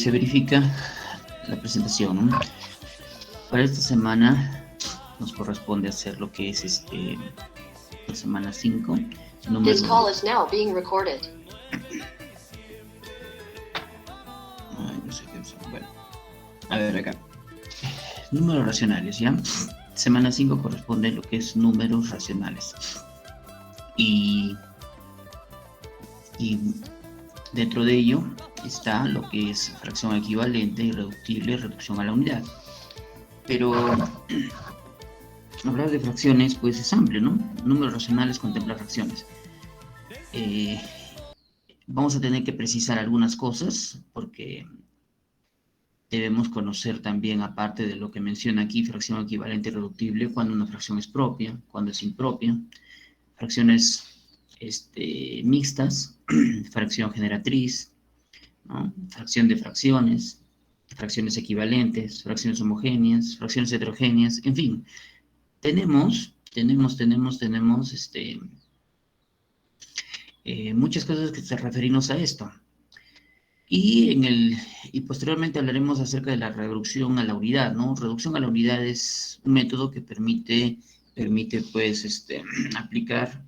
se verifica la presentación, ¿no? Para esta semana nos corresponde hacer lo que es la semana 5. This call is now being recorded. Ay, no sé qué. Bueno, a ver acá. Números racionales, ¿ya? Semana 5 corresponde a lo que es números racionales. Y dentro de ello está lo que es fracción equivalente, irreductible, reducción a la unidad. Pero hablar de fracciones pues es amplio, ¿no? Números racionales contempla fracciones. Vamos a tener que precisar algunas cosas porque debemos conocer también, aparte de lo que menciona aquí, fracción equivalente irreductible, cuando una fracción es propia, cuando es impropia, fracciones mixtas, fracción generatriz, ¿no? Fracción de fracciones, fracciones equivalentes, fracciones homogéneas, fracciones heterogéneas, en fin, tenemos muchas cosas que se referirnos a esto. Y posteriormente hablaremos acerca de la reducción a la unidad, ¿no? Reducción a la unidad es un método que permite pues, aplicar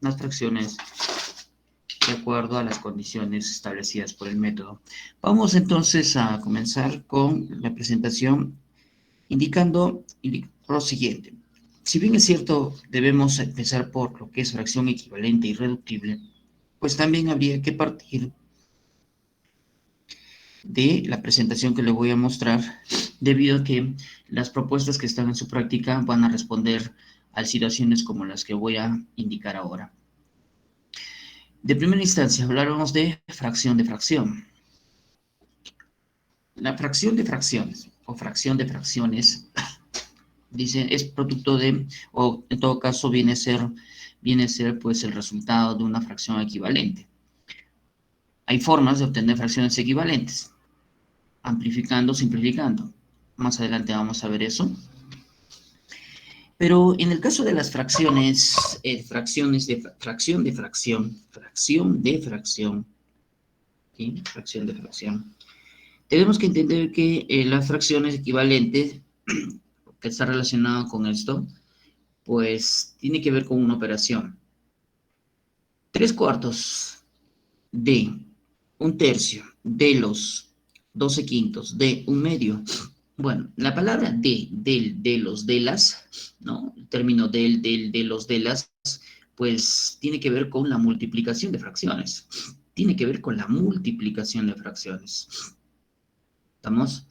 las fracciones de acuerdo a las condiciones establecidas por el método. Vamos entonces a comenzar con la presentación indicando lo siguiente. Si bien es cierto, debemos empezar por lo que es fracción equivalente e irreductible, pues también habría que partir de la presentación que le voy a mostrar, debido a que las propuestas que están en su práctica van a responder a situaciones como las que voy a indicar ahora. De primera instancia, hablaremos de fracción de fracción. La fracción de fracciones, o fracción de fracciones, dice, es producto de, o en todo caso viene a ser pues el resultado de una fracción equivalente. Hay formas de obtener fracciones equivalentes, amplificando, simplificando. Más adelante vamos a ver eso. Pero en el caso de las fracciones, fracción de fracción, tenemos que entender que las fracciones equivalentes, que está relacionado con esto, pues tiene que ver con una operación. 3/4 de 1/3 de los 12/5 de 1/2. Bueno, la palabra de los, de las, ¿no? El término de los, de las, pues tiene que ver con la multiplicación de fracciones. Tiene que ver con la multiplicación de fracciones. ¿Estamos?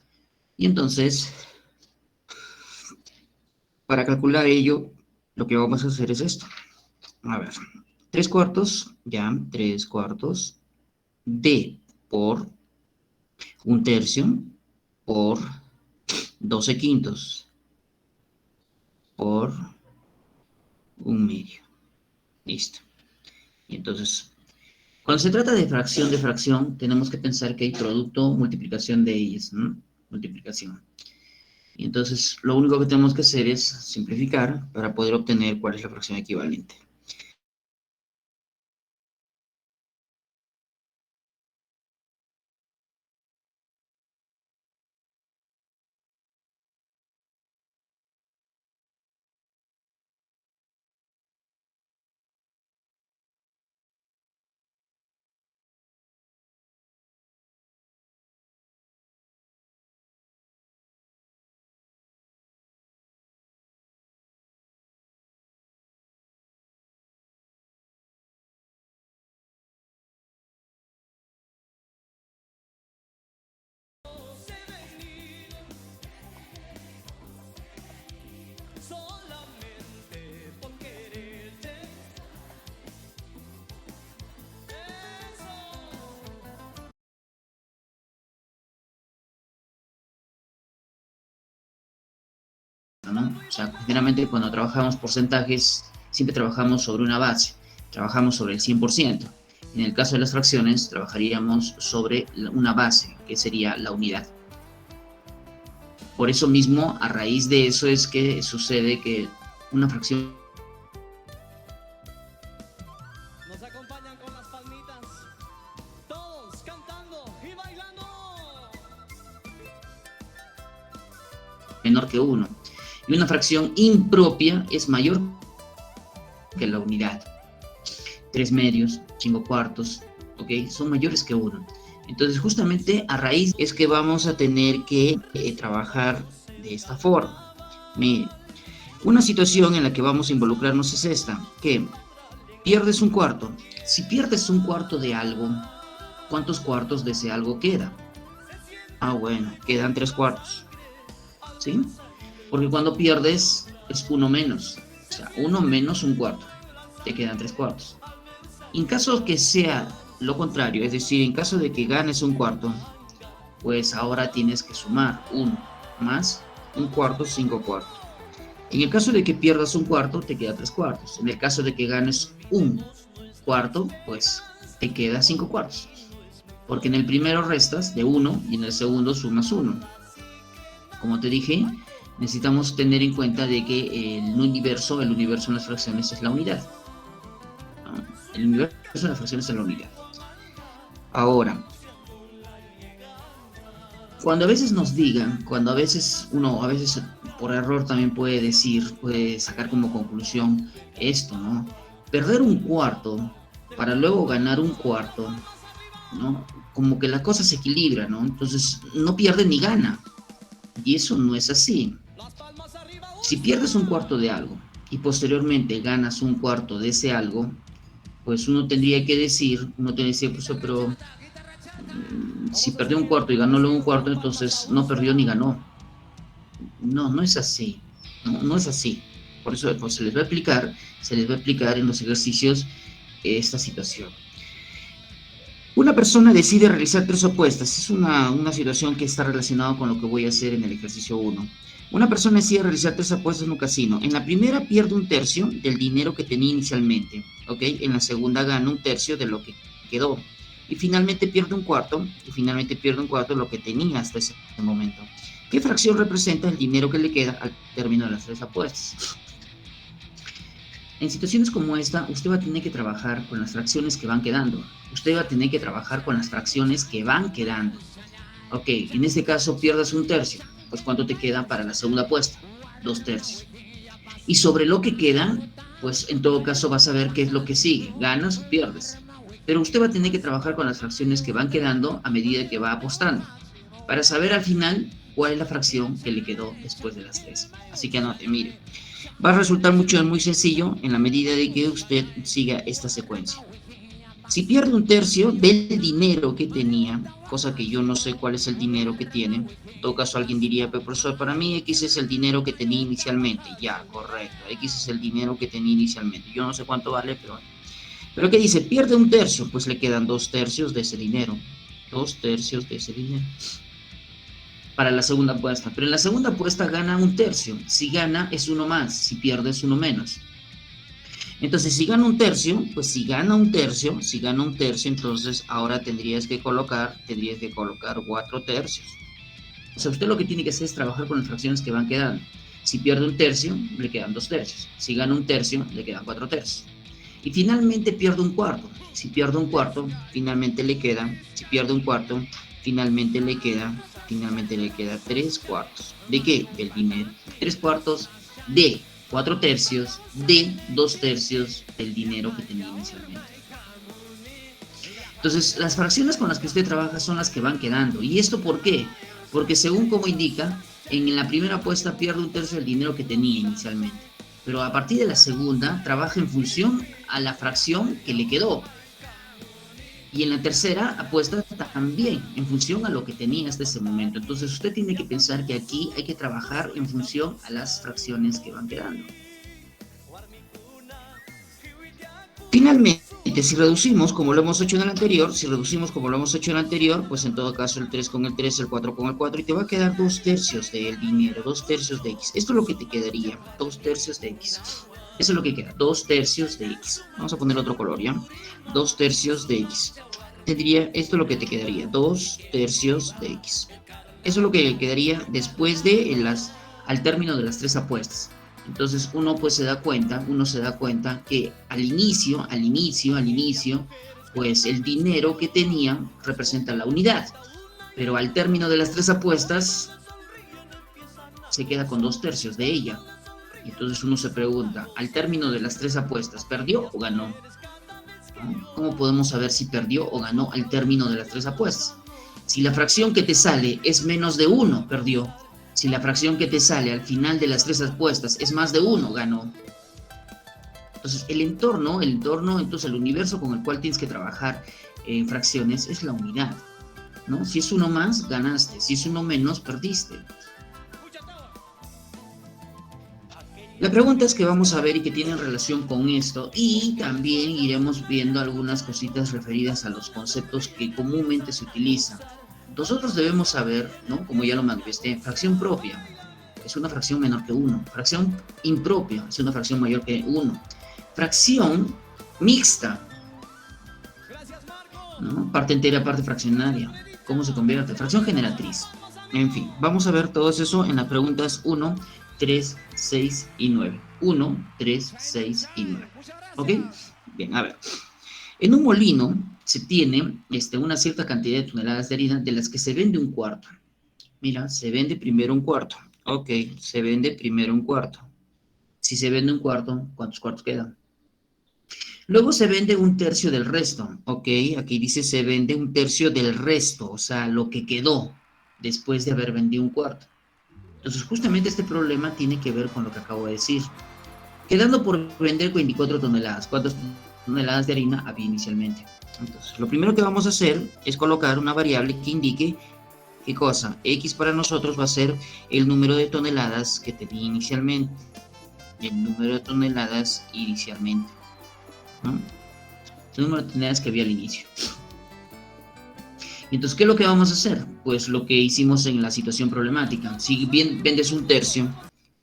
Y entonces, para calcular ello, lo que vamos a hacer es esto. A ver, 3/4, ya, 3/4 de por 1/3 por 12/5 por 1/2. Listo. Y entonces, cuando se trata de fracción, tenemos que pensar que hay producto, multiplicación de ellas, ¿no? Multiplicación. Y entonces, lo único que tenemos que hacer es simplificar para poder obtener cuál es la fracción equivalente. ¿No? O sea, generalmente cuando trabajamos porcentajes, siempre trabajamos sobre una base, trabajamos sobre el 100%. En el caso de las fracciones, trabajaríamos sobre una base, que sería la unidad. Por eso mismo, a raíz de eso es que sucede que una fracción... Nos acompañan con las palmitas, todos cantando y bailando. menor que 1. Y una fracción impropia es mayor que la unidad. 3 medios, 5 cuartos, ¿ok? Son mayores que 1. Entonces, justamente a raíz es que vamos a tener que trabajar de esta forma. Mire, una situación en la que vamos a involucrarnos es esta, que pierdes un cuarto. Si pierdes un cuarto de algo, ¿cuántos cuartos de ese algo queda? Ah, bueno, quedan 3 cuartos, ¿sí? Porque cuando pierdes es 1 menos, o sea, 1 menos un cuarto, te quedan 3 cuartos. En caso que sea lo contrario, es decir, en caso de que ganes un cuarto, pues ahora tienes que sumar 1 más un cuarto, 5 cuartos. En el caso de que pierdas un cuarto, te queda 3 cuartos. En el caso de que ganes un cuarto, pues te queda 5 cuartos. Porque en el primero restas de 1 y en el segundo sumas 1. Como te dije, necesitamos tener en cuenta de que el universo en las fracciones es la unidad. ¿No? El universo en las fracciones es la unidad. Ahora, cuando a veces nos digan, cuando a veces uno, por error también puede decir, puede sacar como conclusión esto, ¿no? Perder un cuarto para luego ganar un cuarto, ¿no? Como que la cosa se equilibra, ¿no? Entonces no pierde ni gana. Y eso no es así. Si pierdes un cuarto de algo y posteriormente ganas un cuarto de ese algo, pues uno tendría que decir, pues, pero si perdió un cuarto y ganó luego un cuarto, entonces no perdió ni ganó. No, no es así. No es así. Por eso pues, se les va a explicar en los ejercicios esta situación. Una persona decide realizar 3 opuestas. Es una situación que está relacionada con lo que voy a hacer en el ejercicio 1. Una persona decide realizar 3 apuestas en un casino. En la primera pierde 1/3 del dinero que tenía inicialmente, ¿ok? En la segunda gana 1/3 de lo que quedó. Y finalmente pierde un cuarto de lo que tenía hasta ese momento. ¿Qué fracción representa el dinero que le queda al término de las 3 apuestas? En situaciones como esta, usted va a tener que trabajar con las fracciones que van quedando. Ok, en este caso pierdas 1/3. Pues ¿cuánto te queda para la segunda apuesta? 2/3. Y sobre lo que queda, pues en todo caso vas a ver qué es lo que sigue, ganas o pierdes. Pero usted va a tener que trabajar con las fracciones que van quedando a medida que va apostando, para saber al final cuál es la fracción que le quedó después de las 3. Así que anote, mire. Va a resultar muy sencillo en la medida de que usted siga esta secuencia. Si pierde 1/3 del dinero que tenía, cosa que yo no sé cuál es el dinero que tiene, en todo caso alguien diría, pero profesor, para mí X es el dinero que tenía inicialmente. Ya, correcto, X es el dinero que tenía inicialmente. Yo no sé cuánto vale, pero ¿qué dice? Pierde 1/3, pues le quedan 2/3 de ese dinero. 2/3 de ese dinero. Para la segunda apuesta. Pero en la segunda apuesta gana 1/3. Si gana es 1 más, si pierde es 1 menos. Entonces, si gana 1/3, pues si gana 1/3, entonces ahora tendrías que colocar 4/3. O sea, usted lo que tiene que hacer es trabajar con las fracciones que van quedando. Si pierde 1/3, le quedan 2/3. Si gana 1/3, le quedan 4/3. Y finalmente pierde un cuarto. Si pierde un cuarto, finalmente le queda, finalmente le queda 3 cuartos. ¿De qué? Del dinero. 3 cuartos de 4/3 de 2/3 del dinero que tenía inicialmente. Entonces, las fracciones con las que usted trabaja son las que van quedando. ¿Y esto por qué? Porque según como indica, en la primera apuesta pierde 1/3 del dinero que tenía inicialmente. Pero a partir de la segunda, trabaja en función a la fracción que le quedó. Y en la tercera apuesta también en función a lo que tenía hasta ese momento. Entonces usted tiene que pensar que aquí hay que trabajar en función a las fracciones que van quedando. Finalmente, si reducimos como lo hemos hecho en el anterior, pues en todo caso el 3 con el 3, el 4 con el 4, y te va a quedar 2/3 del dinero, 2/3 de X. Esto es lo que te quedaría, 2/3 de X. Eso es lo que queda, 2/3 de X. Vamos a poner otro color, ¿ya? 2/3 de X. Esto es lo que te quedaría, 2/3 de X. Eso es lo que quedaría después de al término de las 3 apuestas. Entonces uno pues se da cuenta que al inicio, pues el dinero que tenía representa la unidad. Pero al término de las 3 apuestas se queda con 2/3 de ella. Entonces uno se pregunta, al término de las 3 apuestas, ¿perdió o ganó? ¿No? ¿Cómo podemos saber si perdió o ganó al término de las 3 apuestas? Si la fracción que te sale es menos de 1, perdió. Si la fracción que te sale al final de las 3 apuestas es más de 1, ganó. Entonces el entorno, entonces el universo con el cual tienes que trabajar en fracciones es la unidad, ¿no? Si es uno más, ganaste. Si es uno menos, perdiste. La pregunta es que vamos a ver y que tienen relación con esto, y también iremos viendo algunas cositas referidas a los conceptos que comúnmente se utilizan. Nosotros debemos saber, ¿no? Como ya lo manifesté, fracción propia es una fracción menor que 1. Fracción impropia es una fracción mayor que 1. Fracción mixta, ¿no? Parte entera, parte fraccionaria. ¿Cómo se convierte? Fracción generatriz. En fin, vamos a ver todo eso en las preguntas 1, 3, 6 y 9. 1, 3, 6 y 9. ¿Ok? Bien, a ver. En un molino se tiene una cierta cantidad de toneladas de harina de las que se vende un cuarto. Mira, se vende primero un cuarto. Ok, se vende primero un cuarto. Si se vende un cuarto, ¿cuántos cuartos quedan? Luego se vende un tercio del resto. Ok, aquí dice se vende un tercio del resto, o sea, lo que quedó después de haber vendido un cuarto. Entonces, justamente este problema tiene que ver con lo que acabo de decir. Quedando por vender 24 toneladas. ¿Cuántas toneladas de harina había inicialmente? Entonces, lo primero que vamos a hacer es colocar una variable que indique ¿qué cosa? X para nosotros va a ser el número de toneladas que tenía inicialmente. El número de toneladas inicialmente, ¿no? El número de toneladas que había al inicio. Entonces, ¿qué es lo que vamos a hacer? Pues lo que hicimos en la situación problemática. Si bien vendes un tercio,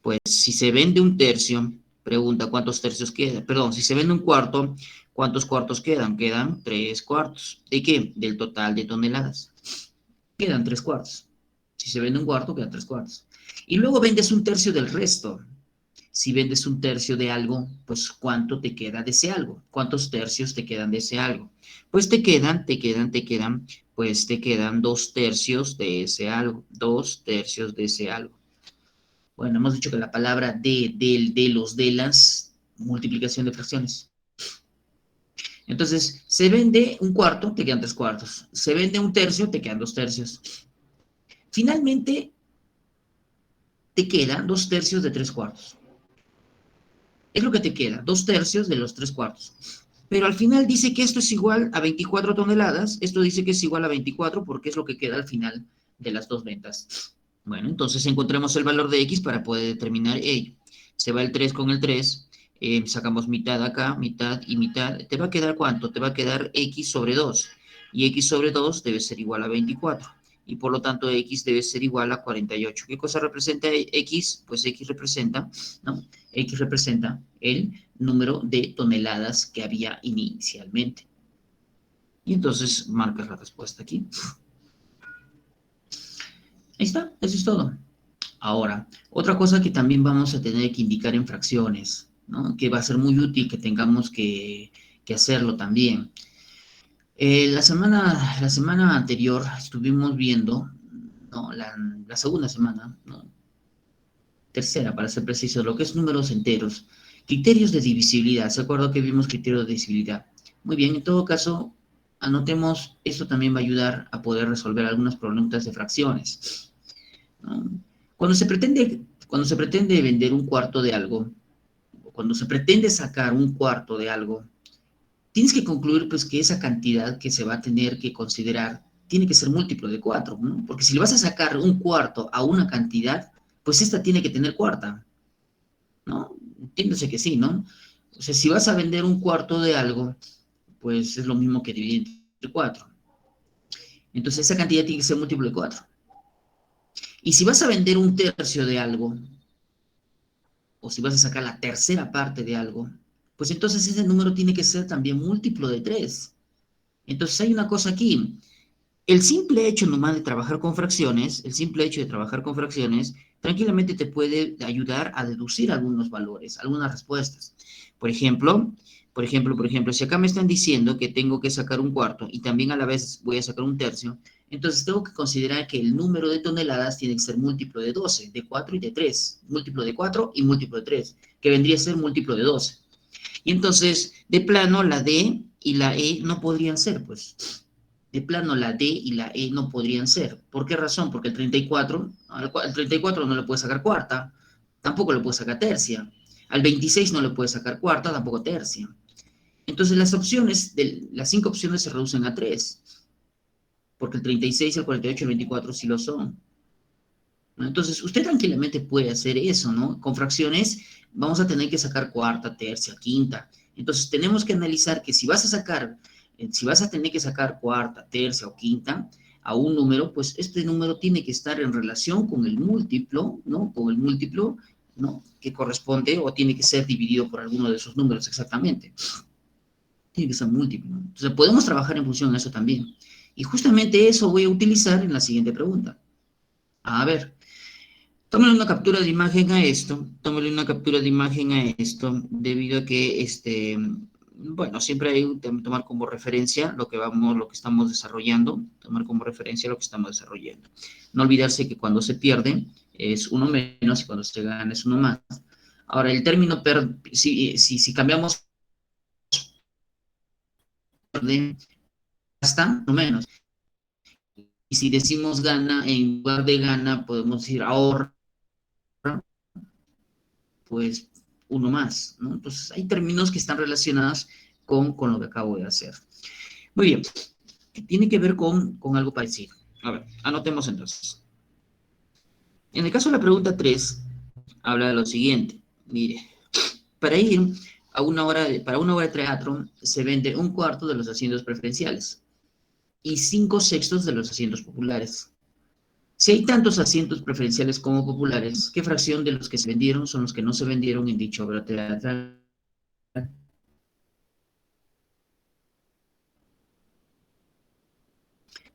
pues si se vende un tercio, pregunta cuántos tercios quedan. Perdón, si se vende un cuarto, ¿cuántos cuartos quedan? Quedan 3 cuartos. ¿De qué? Del total de toneladas. Quedan 3 cuartos. Si se vende un cuarto, quedan 3 cuartos. Y luego vendes un tercio del resto. Si vendes un tercio de algo, pues ¿cuánto te queda de ese algo? ¿Cuántos tercios te quedan de ese algo? Pues te quedan 2 tercios de ese algo. 2 tercios de ese algo. Bueno, hemos dicho que la palabra del, de los, de las, multiplicación de fracciones. Entonces, se vende un cuarto, te quedan 3 cuartos. Se vende un tercio, te quedan 2 tercios. Finalmente, te quedan 2 tercios de 3 cuartos. Es lo que te queda, 2 tercios de los 3 cuartos. Pero al final dice que esto es igual a 24 toneladas. Esto dice que es igual a 24 porque es lo que queda al final de las 2 ventas. Bueno, entonces encontremos el valor de X para poder determinar ello. Se va el 3 con el 3. Sacamos mitad acá, mitad y mitad. ¿Te va a quedar cuánto? Te va a quedar X sobre 2. Y X sobre 2 debe ser igual a 24. Y por lo tanto X debe ser igual a 48. ¿Qué cosa representa X? Pues X representa, ¿no? X representa el número de toneladas que había inicialmente. Y entonces marcas la respuesta aquí. Ahí está, eso es todo. Ahora, otra cosa que también vamos a tener que indicar en fracciones, ¿no? Que va a ser muy útil que tengamos que hacerlo también. La semana anterior estuvimos viendo, ¿no? La segunda semana, ¿no? Tercera, para ser preciso, lo que es números enteros. Criterios de divisibilidad. ¿Se acuerdan que vimos criterios de divisibilidad? Muy bien, en todo caso, anotemos, esto también va a ayudar a poder resolver algunas preguntas de fracciones, ¿no? Cuando se pretende vender un cuarto de algo, o cuando se pretende sacar un cuarto de algo, tienes que concluir pues que esa cantidad que se va a tener que considerar tiene que ser múltiplo de 4, ¿no? Porque si le vas a sacar un cuarto a una cantidad, pues esta tiene que tener cuarta, ¿no? Entiéndase que sí, ¿no? O sea, si vas a vender un cuarto de algo, pues es lo mismo que dividir entre 4. Entonces esa cantidad tiene que ser múltiplo de 4. Y si vas a vender un tercio de algo, o si vas a sacar la tercera parte de algo, pues entonces ese número tiene que ser también múltiplo de 3. Entonces hay una cosa aquí. El simple hecho nomás de trabajar con fracciones, tranquilamente te puede ayudar a deducir algunos valores, algunas respuestas. Por ejemplo, si acá me están diciendo que tengo que sacar un cuarto y también a la vez voy a sacar un tercio, Entonces tengo que considerar que el número de toneladas tiene que ser múltiplo de 12, de 4 y de 3. Múltiplo de 4 y múltiplo de 3, que vendría a ser múltiplo de 12. Y entonces, de plano, la D y la E no podrían ser, pues. De plano, la D y la E no podrían ser. ¿Por qué razón? Porque el 34, al 34 no le puede sacar cuarta, tampoco le puede sacar tercia. Al 26 no le puede sacar cuarta, tampoco tercia. Entonces, las 5 opciones se reducen a 3, porque el 36, el 48 y el 24 sí lo son. ¿No? Entonces, usted tranquilamente puede hacer eso, ¿no? Con fracciones vamos a tener que sacar cuarta, tercia, quinta. Entonces, tenemos que analizar que si vas a tener que sacar cuarta, tercia o quinta a un número, pues este número tiene que estar en relación con el múltiplo, ¿no? Con el múltiplo, ¿no? Que corresponde o tiene que ser dividido por alguno de esos números exactamente. Tiene que ser múltiplo, ¿no? Entonces, podemos trabajar en función de eso también. Y justamente eso voy a utilizar en la siguiente pregunta. A ver, tómale una captura de imagen a esto, debido a que, bueno, siempre hay que tomar como referencia lo que estamos desarrollando, No olvidarse que cuando se pierde es uno menos y cuando se gana es uno más. Ahora, el término, si cambiamos pierde, hasta uno menos. Y si decimos gana, en lugar de gana, podemos decir ahorra, pues uno más, ¿no? Entonces, hay términos que están relacionados con lo que acabo de hacer. Muy bien, tiene que ver con algo parecido. A ver, anotemos entonces. En el caso de la pregunta 3, habla de lo siguiente. Mire, para ir para una obra de teatro se vende un cuarto de los asientos preferenciales y 5/6 de los asientos populares. Si hay tantos asientos preferenciales como populares, ¿qué fracción de los que se vendieron son los que no se vendieron en dicha obra teatral?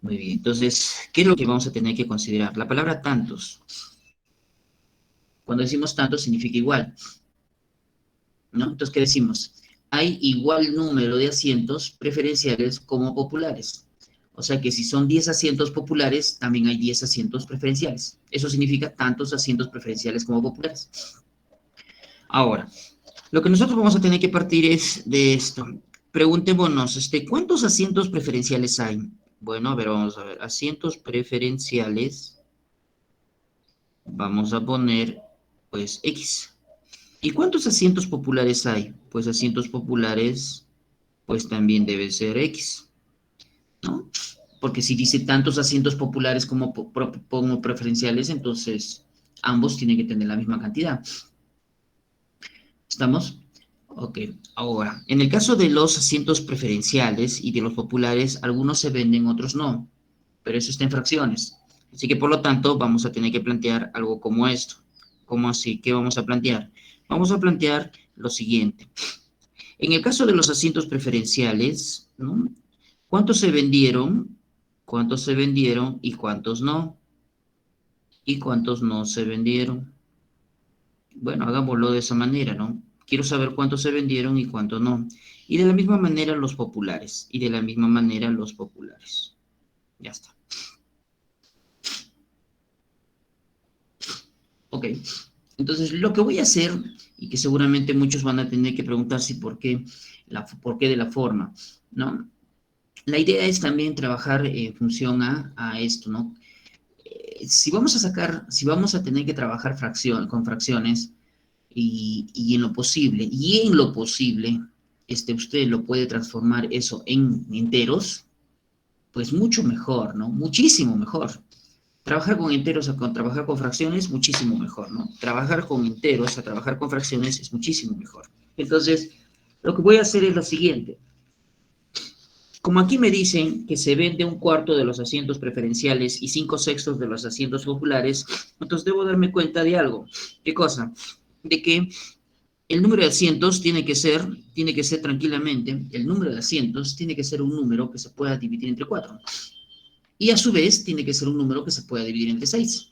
Muy bien, entonces, ¿qué es lo que vamos a tener que considerar? La palabra tantos. Cuando decimos tantos significa igual, ¿no? Entonces, ¿qué decimos? Hay igual número de asientos preferenciales como populares. O sea que si son 10 asientos populares, también hay 10 asientos preferenciales. Eso significa tantos asientos preferenciales como populares. Ahora, lo que nosotros vamos a tener que partir es de esto. Preguntémonos, ¿cuántos asientos preferenciales hay? Bueno, a ver, vamos a ver. Asientos preferenciales, vamos a poner, pues, X. ¿Y cuántos asientos populares hay? Pues asientos populares, pues también debe ser X, ¿no? Porque si dice tantos asientos populares como preferenciales, entonces ambos tienen que tener la misma cantidad. ¿Estamos? Ok, ahora, en el caso de los asientos preferenciales y de los populares, algunos se venden, otros no, pero eso está en fracciones. Así que, por lo tanto, vamos a tener que plantear algo como esto. ¿Cómo así? ¿Qué vamos a plantear? Vamos a plantear lo siguiente. En el caso de los asientos preferenciales, ¿no? ¿Cuántos se vendieron? ¿Cuántos se vendieron y cuántos no? ¿Y cuántos no se vendieron? Bueno, hagámoslo de esa manera, ¿no? Quiero saber cuántos se vendieron y cuántos no. Y de la misma manera los populares. Ya está. Ok. Entonces, lo que voy a hacer, y que seguramente muchos van a tener que preguntarse por qué de la forma, ¿no? La idea es también trabajar en función a esto, ¿no? Si vamos a tener que trabajar con fracciones, y en lo posible, usted lo puede transformar eso en enteros, pues mucho mejor, ¿no? Muchísimo mejor. Trabajar con enteros a trabajar con fracciones, muchísimo mejor, ¿no? Trabajar con enteros a trabajar con fracciones es muchísimo mejor. Entonces, lo que voy a hacer es lo siguiente. Como aquí me dicen que se vende un cuarto de los asientos preferenciales y 5/6 de los asientos populares, entonces debo darme cuenta de algo. ¿Qué cosa? De que el número de asientos tiene que ser tranquilamente, el número de asientos tiene que ser un número que se pueda dividir entre 4. Y a su vez tiene que ser un número que se pueda dividir entre 6.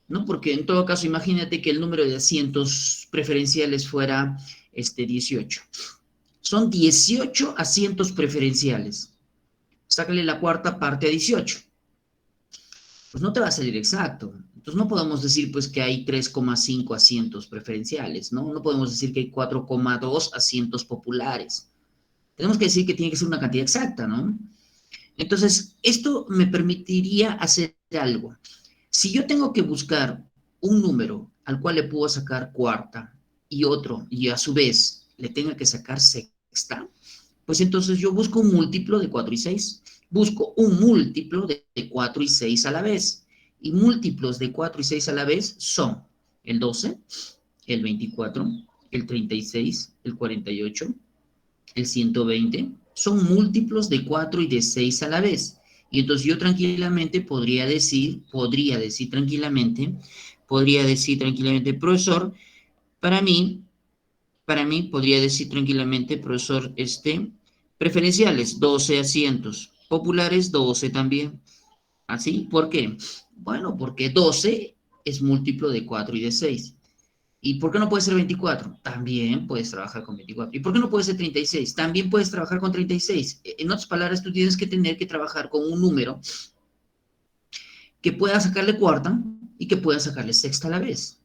¿No? Porque en todo caso, imagínate que el número de asientos preferenciales fuera 18. Son 18 asientos preferenciales. sácale la cuarta parte a 18. Pues no te va a salir exacto. Entonces no podemos decir pues que hay 3,5 asientos preferenciales, ¿no? No podemos decir que hay 4,2 asientos populares. Tenemos que decir que tiene que ser una cantidad exacta, ¿no? Entonces, esto me permitiría hacer algo. Si yo tengo que buscar un número al cual le puedo sacar cuarta y otro, y a su vez le tenga que sacar sexta, pues entonces yo busco un múltiplo de 4 y 6. Busco un múltiplo de 4 y 6 a la vez. Y múltiplos de 4 y 6 a la vez son el 12, el 24, el 36, el 48, el 120. Son múltiplos de 4 y de 6 a la vez. Y entonces yo tranquilamente podría decir tranquilamente, profesor, para mí podría decir tranquilamente, profesor, preferenciales, 12 asientos, populares, 12 también. ¿Así? ¿Por qué? Bueno, porque 12 es múltiplo de 4 y de 6. ¿Y por qué no puede ser 24? También puedes trabajar con 24. ¿Y por qué no puede ser 36? También puedes trabajar con 36. En otras palabras, tú tienes que tener que trabajar con un número que pueda sacarle cuarta y que pueda sacarle sexta a la vez.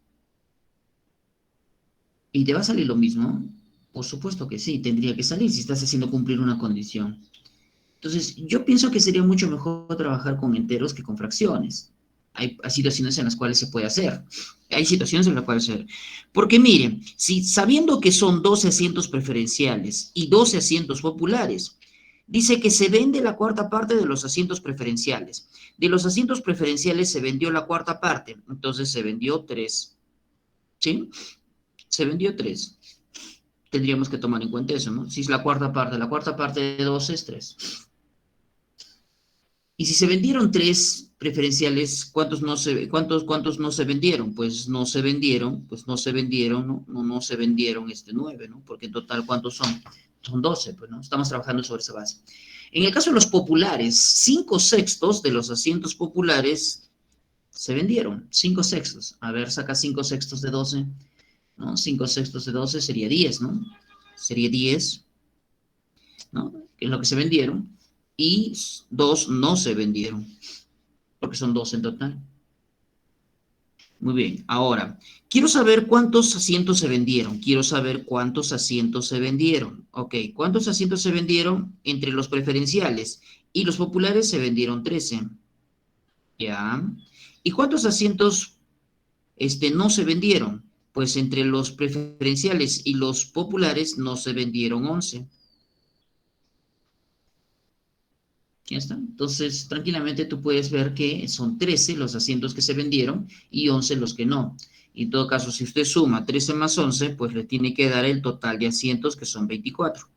¿Y te va a salir lo mismo? Por supuesto que sí, tendría que salir si estás haciendo cumplir una condición. Entonces, yo pienso que sería mucho mejor trabajar con enteros que con fracciones. Hay situaciones en las cuales se puede hacer. Hay situaciones en las cuales se puede hacer. Porque miren, si sabiendo que son 12 asientos preferenciales y 12 asientos populares, dice que se vende la cuarta parte de los asientos preferenciales. De los asientos preferenciales se vendió la cuarta parte, entonces se vendió 3. ¿Sí? Se vendió 3. Tendríamos que tomar en cuenta eso, ¿no? Si es la cuarta parte de 12 es 3. Y si se vendieron 3 preferenciales, ¿cuántos no se vendieron? Pues no se vendieron, ¿no? No se vendieron 9, ¿no? Porque en total, ¿cuántos son? Son 12, pues, ¿no? Estamos trabajando sobre esa base. En el caso de los populares, 5/6 de los asientos populares se vendieron, 5/6. A ver, saca 5/6 de 12, ¿no? 5/6 de 12 sería 10, ¿no? Sería 10, ¿no? Que es lo que se vendieron. Y 2 no se vendieron, porque son 2 en total. Muy bien, ahora, quiero saber cuántos asientos se vendieron. Ok, ¿cuántos asientos se vendieron entre los preferenciales? Y los populares se vendieron 13. Ya. ¿Y cuántos asientos no se vendieron? Pues entre los preferenciales y los populares no se vendieron 11. Ya está. Entonces, tranquilamente tú puedes ver que son 13 los asientos que se vendieron y 11 los que no. Y en todo caso, si usted suma 13 más 11, pues le tiene que dar el total de asientos, que son 24.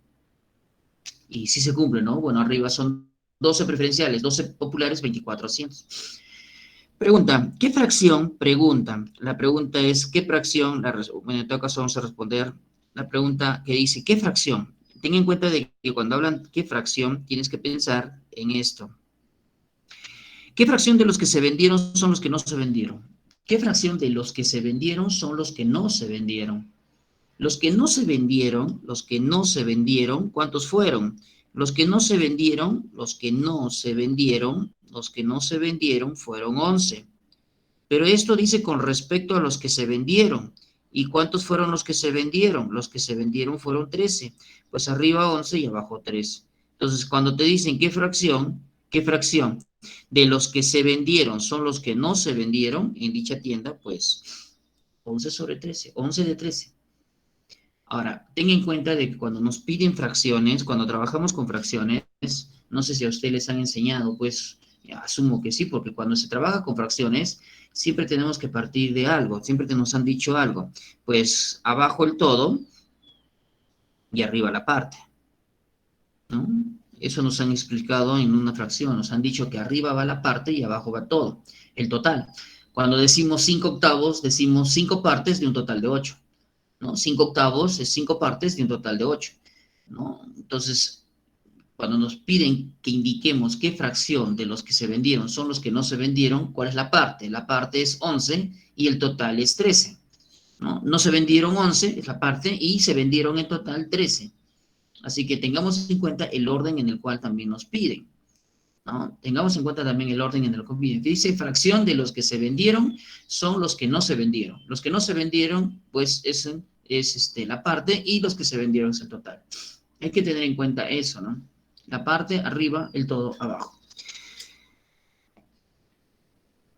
Y si se cumple, ¿no? Bueno, arriba son 12 preferenciales, 12 populares, 24 asientos. Pregunta, ¿qué fracción? La pregunta es, ¿qué fracción? Bueno, en todo caso vamos a responder la pregunta que dice, ¿qué fracción? Ten en cuenta de que cuando hablan qué fracción, tienes que pensar en esto. ¿Qué fracción de los que se vendieron son los que no se vendieron? ¿Qué fracción de los que se vendieron son los que no se vendieron? Los que no se vendieron, ¿cuántos fueron? Los que no se vendieron fueron 11. Pero esto dice con respecto a los que se vendieron. ¿Y cuántos fueron los que se vendieron? Los que se vendieron fueron 13. Pues arriba 11 y abajo 3. Entonces, cuando te dicen qué fracción de los que se vendieron son los que no se vendieron en dicha tienda, pues 11 sobre 13, 11 de 13. Ahora, ten en cuenta de que cuando nos piden fracciones, cuando trabajamos con fracciones, no sé si a ustedes les han enseñado, pues asumo que sí, porque cuando se trabaja con fracciones, siempre tenemos que partir de algo, siempre nos han dicho algo, pues abajo el todo y arriba la parte, ¿no? Eso nos han explicado en una fracción, nos han dicho que arriba va la parte y abajo va todo, el total. Cuando decimos 5 octavos, decimos 5 partes de un total de 8, ¿no? 5 octavos es 5 partes de un total de 8, ¿no? Entonces, cuando nos piden que indiquemos qué fracción de los que se vendieron son los que no se vendieron, ¿cuál es la parte? La parte es 11 y el total es 13, ¿no? No se vendieron 11, es la parte, y se vendieron en total 13. Así que tengamos en cuenta el orden en el cual también nos piden. ¿no? Tengamos en cuenta también el orden en el que viene. Dice fracción de los que se vendieron son los que no se vendieron. Los que no se vendieron, pues es la parte, y los que se vendieron es el total. Hay que tener en cuenta eso, ¿no? La parte arriba, el todo abajo.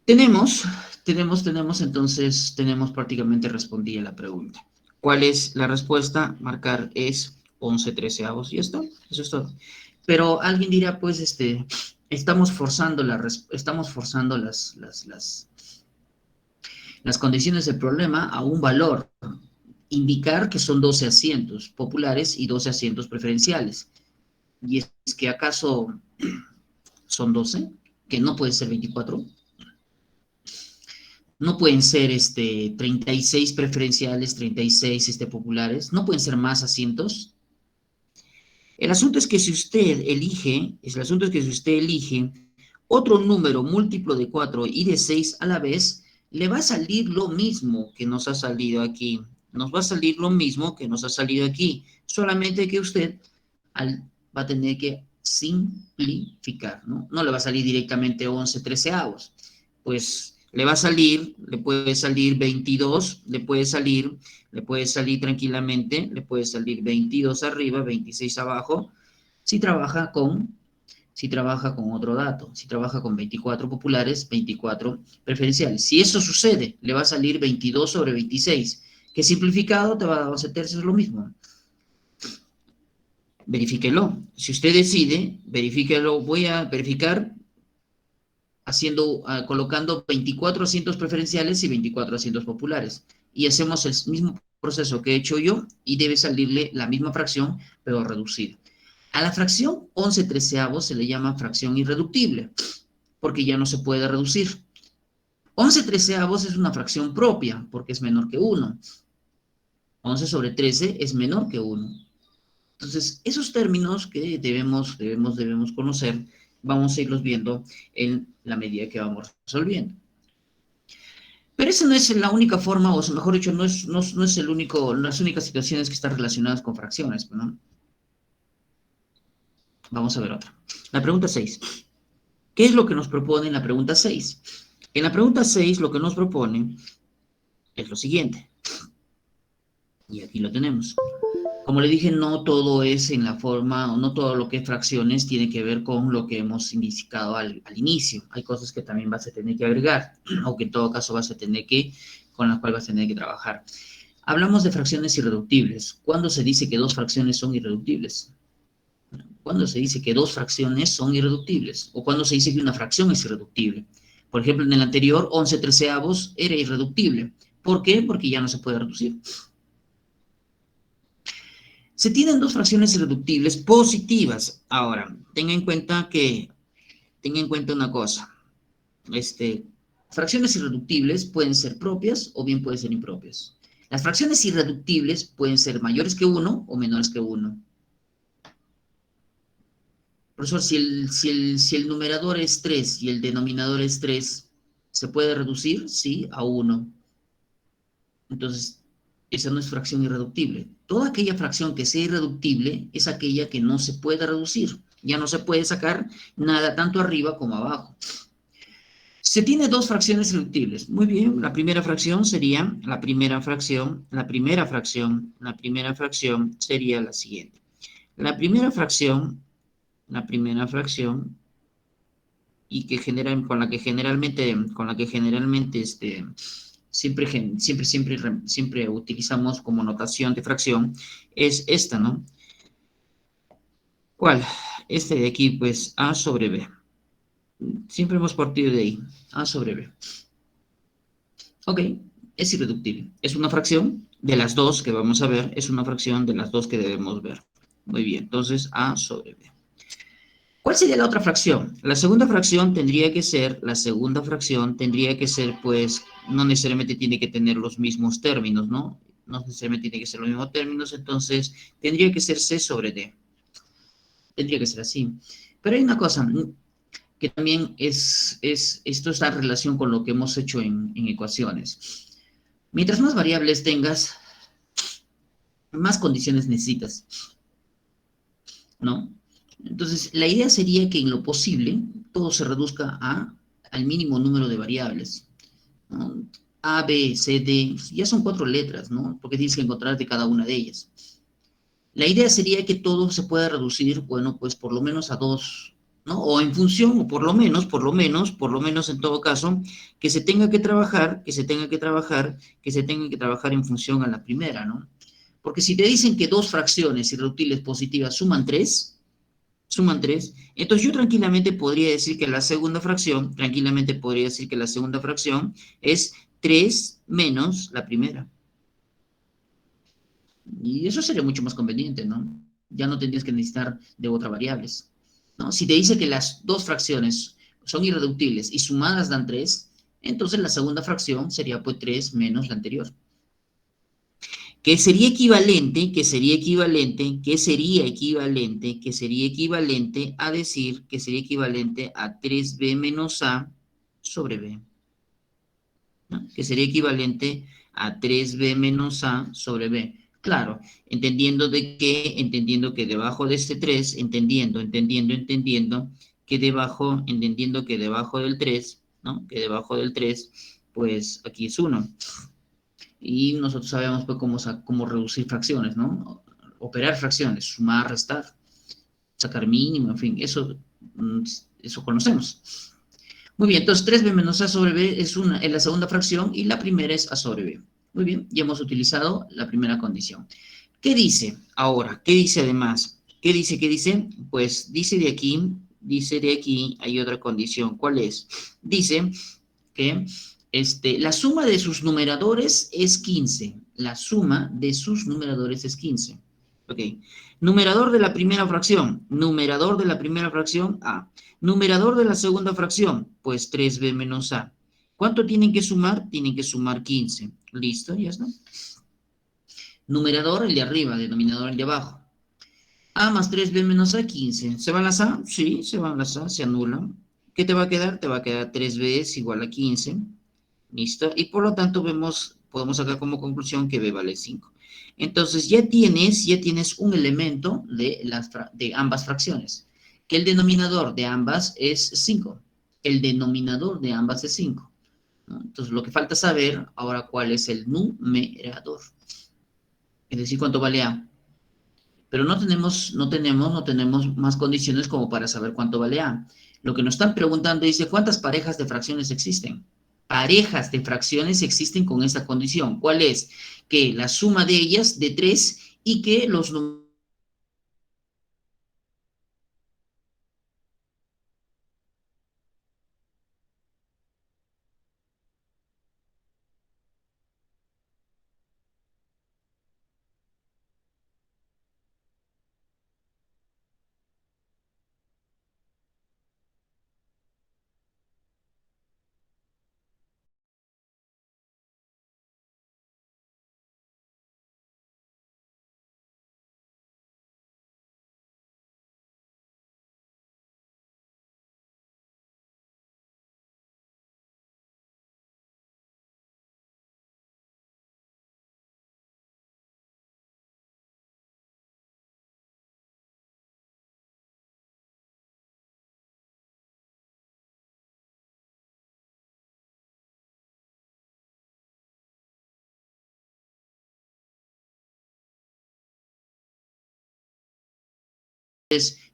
Entonces, tenemos prácticamente respondida la pregunta. ¿Cuál es la respuesta? Marcar es 11/13. Y esto, eso es todo. Pero alguien dirá, pues, estamos forzando las condiciones del problema a un valor. Indicar que son 12 asientos populares y 12 asientos preferenciales. ¿Y es que acaso son 12? ¿Que no puede ser 24? No pueden ser 36 preferenciales, 36 populares, no pueden ser más asientos. El asunto es que si usted elige otro número múltiplo de 4 y de 6 a la vez, le va a salir lo mismo que nos ha salido aquí. Nos va a salir lo mismo que nos ha salido aquí, solamente que usted va a tener que simplificar, ¿no? No le va a salir directamente 11/13, pues le puede salir 22, le puede salir tranquilamente, le puede salir 22 arriba, 26 abajo, si trabaja con otro dato, si trabaja con 24 populares, 24 preferenciales. Si eso sucede, le va a salir 22/26, que simplificado te va a hacer lo mismo. Verifíquelo. Si usted decide, verifíquelo. Voy a verificar colocando 24 asientos preferenciales y 24 asientos populares. Y hacemos el mismo proceso que he hecho yo y debe salirle la misma fracción, pero reducida. A la fracción 11/13 se le llama fracción irreductible, porque ya no se puede reducir. 11/13 es una fracción propia, porque es menor que 1. 11/13 es menor que 1. Entonces, esos términos que debemos conocer, vamos a irlos viendo en la medida que vamos resolviendo. Pero esa no es la única forma, o mejor dicho, no es las únicas situaciones que están relacionadas con fracciones, ¿no? Vamos a ver otra. La pregunta 6. ¿Qué es lo que nos propone en la pregunta 6? En la pregunta 6 lo que nos propone es lo siguiente. Y aquí lo tenemos. Como le dije, no todo es en la forma, o no todo lo que es fracciones tiene que ver con lo que hemos indicado al inicio. Hay cosas que también vas a tener que agregar, o que en todo caso con las cuales vas a tener que trabajar. Hablamos de fracciones irreductibles. ¿Cuándo se dice que dos fracciones son irreductibles? ¿Cuándo se dice que dos fracciones son irreductibles? ¿O cuándo se dice que una fracción es irreductible? Por ejemplo, en el anterior, 11/13 era irreductible. ¿Por qué? Porque ya no se puede reducir. Se tienen dos fracciones irreductibles positivas. Ahora, tenga en cuenta una cosa. Fracciones irreductibles pueden ser propias o bien pueden ser impropias. Las fracciones irreductibles pueden ser mayores que 1 o menores que 1. Profesor, si el numerador es 3 y el denominador es 3, ¿se puede reducir? Sí, a 1. Entonces, esa no es fracción irreductible. Toda aquella fracción que sea irreductible es aquella que no se puede reducir. Ya no se puede sacar nada tanto arriba como abajo. Se tiene dos fracciones irreductibles. Muy bien, la primera fracción sería la primera fracción sería la siguiente. La primera fracción y con la que generalmente siempre utilizamos como notación de fracción es esta, ¿no? ¿Cuál? Este de aquí, pues, A sobre B. Siempre hemos partido de ahí, A sobre B. Ok, es irreductible. Es una fracción de las dos que vamos a ver, es una fracción de las dos que debemos ver. Muy bien, entonces A sobre B. ¿Cuál sería la otra fracción? La segunda fracción tendría que ser, pues, no necesariamente tiene que tener los mismos términos, ¿no? No necesariamente tiene que ser los mismos términos, entonces tendría que ser C sobre D. Tendría que ser así. Pero hay una cosa que también esto está en relación con lo que hemos hecho en ecuaciones. Mientras más variables tengas, más condiciones necesitas, ¿no? Entonces, la idea sería que en lo posible, todo se reduzca al mínimo número de variables, ¿no? A, B, C, D, ya son 4 letras, ¿no? Porque tienes que encontrar de cada una de ellas. La idea sería que todo se pueda reducir, bueno, pues por lo menos a 2, ¿no? O en función, o por lo menos en todo caso, que se tenga que trabajar, en función a la primera, ¿no? Porque si te dicen que dos fracciones irreductibles positivas suman 3, entonces yo tranquilamente podría decir que la segunda fracción, es 3 menos la primera. Y eso sería mucho más conveniente, ¿no? Ya no tendrías que necesitar de otras variables, ¿no? Si te dice que las dos fracciones son irreductibles y sumadas dan 3, entonces la segunda fracción sería pues 3 menos la anterior. Que sería equivalente a decir que sería equivalente a 3b menos a sobre b, ¿no? Que sería equivalente a 3b menos a sobre b. Claro, entendiendo que debajo de este 3, entendiendo que debajo del 3, ¿no? Que debajo del 3, pues aquí es 1. Y nosotros sabemos pues cómo reducir fracciones, ¿no? Operar fracciones, sumar, restar, sacar mínimo, en fin, eso conocemos. Muy bien, entonces 3b menos a sobre b es la segunda fracción y la primera es a sobre b. Muy bien, ya hemos utilizado la primera condición. ¿Qué dice ahora? ¿Qué dice además? ¿Qué dice? Pues dice de aquí, hay otra condición. ¿Cuál es? Dice que la suma de sus numeradores es 15. La suma de sus numeradores es 15. Ok. Numerador de la primera fracción, A. Numerador de la segunda fracción, pues 3b menos a. ¿Cuánto tienen que sumar? Tienen que sumar 15. ¿Listo? Ya está. Numerador, el de arriba, denominador, el de abajo. A más 3b menos a, 15. ¿Se van las A? Sí, se van las A, se anulan. ¿Qué te va a quedar? Te va a quedar 3b es igual a 15. ¿Listo? Y por lo tanto podemos sacar como conclusión que b vale 5. Entonces ya tienes un elemento de ambas fracciones, que el denominador de ambas es 5. El denominador de ambas es 5, ¿no? Entonces lo que falta saber ahora cuál es el numerador, es decir, cuánto vale A. Pero no tenemos más condiciones como para saber cuánto vale A. Lo que nos están preguntando dice, ¿cuántas parejas de fracciones existen? Parejas de fracciones existen con esta condición. ¿Cuál es? Que la suma de ellas de 3 y que los números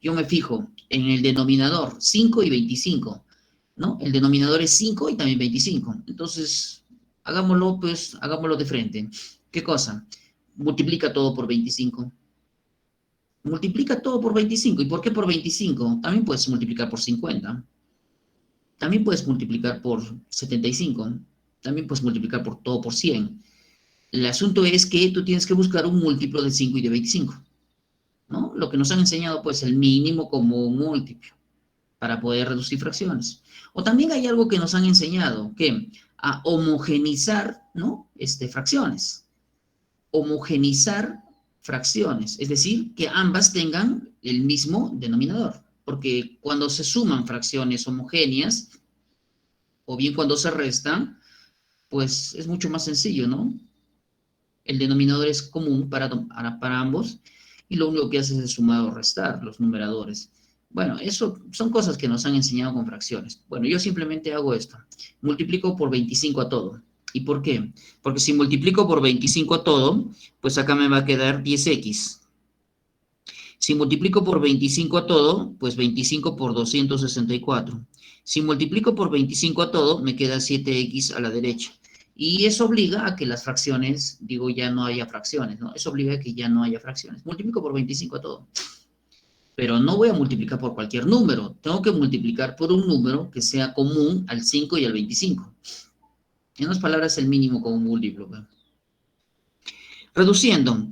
yo me fijo en el denominador 5 y 25, ¿no? El denominador es 5 y también 25. Entonces, hagámoslo de frente. ¿Qué cosa? Multiplica todo por 25. Multiplica todo por 25. ¿Y por qué por 25? También puedes multiplicar por 50. También puedes multiplicar por 75. También puedes multiplicar por todo por 100. El asunto es que tú tienes que buscar un múltiplo de 5 y de 25, ¿no? Lo que nos han enseñado, pues, el mínimo común múltiplo para poder reducir fracciones. O también hay algo que nos han enseñado, que a homogenizar, ¿no? Fracciones. Homogenizar fracciones, es decir, que ambas tengan el mismo denominador, porque cuando se suman fracciones homogéneas, o bien cuando se restan, pues es mucho más sencillo, ¿no? El denominador es común para ambos, y lo único que haces es sumar o restar los numeradores. Bueno, eso son cosas que nos han enseñado con fracciones. Bueno, yo simplemente hago esto. Multiplico por 25 a todo. ¿Y por qué? Porque si multiplico por 25 a todo, pues acá me va a quedar 10x. Si multiplico por 25 a todo, pues 25 por 264. Si multiplico por 25 a todo, me queda 7x a la derecha. Y eso obliga a que las fracciones, digo, ya no haya fracciones, ¿no? Eso obliga a que ya no haya fracciones. Multiplico por 25 a todo. Pero no voy a multiplicar por cualquier número. Tengo que multiplicar por un número que sea común al 5 y al 25. En otras palabras, el mínimo común múltiplo. Reduciendo,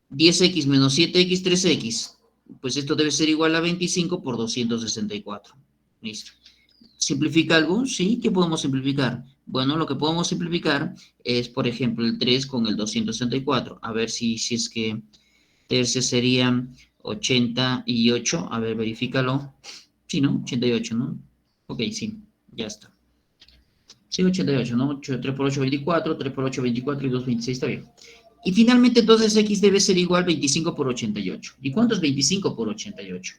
10x menos 7x, 3x. Pues esto debe ser igual a 25 por 264. Listo. ¿Simplifica algo? Sí, ¿qué podemos simplificar? Bueno, lo que podemos simplificar es, por ejemplo, el 3 con el 264. A ver si es que tercio sería 88. A ver, verifícalo. Sí, ¿no? 88, ¿no? Ok, sí, ya está. Sí, 88, ¿no? 3 por 8, 24, 3 por 8, 24 y 2, 26, está bien. Y finalmente, entonces, x debe ser igual a 25 por 88. ¿Y cuánto es 25 por 88?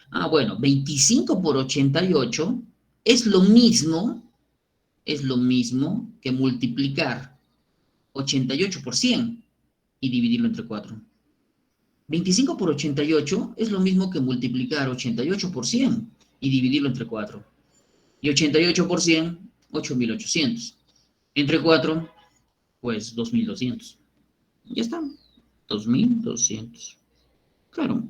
Ah, bueno, 25 por 88 es lo mismo que multiplicar 88 por 100 y dividirlo entre 4. 25 por 88 es lo mismo que multiplicar 88 por 100 y dividirlo entre 4. Y 88 por 100, 8.800. Entre 4, pues 2.200. Ya está, 2.200. Claro,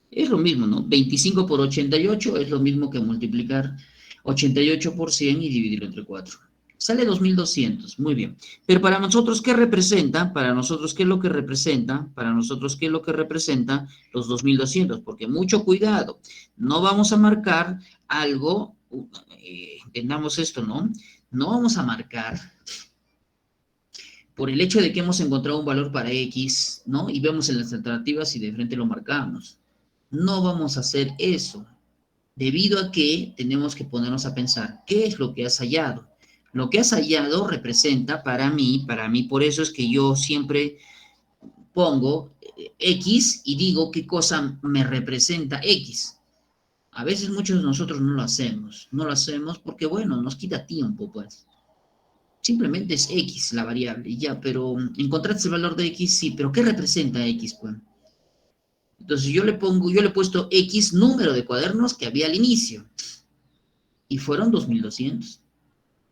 es lo mismo, ¿no? 25 por 88 es lo mismo que multiplicar 88 por 100 y dividirlo entre 4. Sale 2.200, muy bien. Pero para nosotros, ¿qué representa? Para nosotros, ¿qué es lo que representa? Para nosotros, ¿qué es lo que representa los 2.200? Porque mucho cuidado, no vamos a marcar algo, entendamos esto, ¿no? No vamos a marcar por el hecho de que hemos encontrado un valor para X, ¿no? Y vemos en las alternativas y de frente lo marcamos. No vamos a hacer eso, debido a que tenemos que ponernos a pensar, ¿qué es lo que has hallado? Lo que has hallado representa para mí, por eso es que yo siempre pongo X y digo qué cosa me representa X. A veces muchos de nosotros no lo hacemos porque, bueno, nos quita tiempo, pues. Simplemente es X la variable, ya, pero encontraste el valor de X, sí, pero ¿qué representa X, pues? Entonces yo le he puesto X número de cuadernos que había al inicio, y fueron 2.200.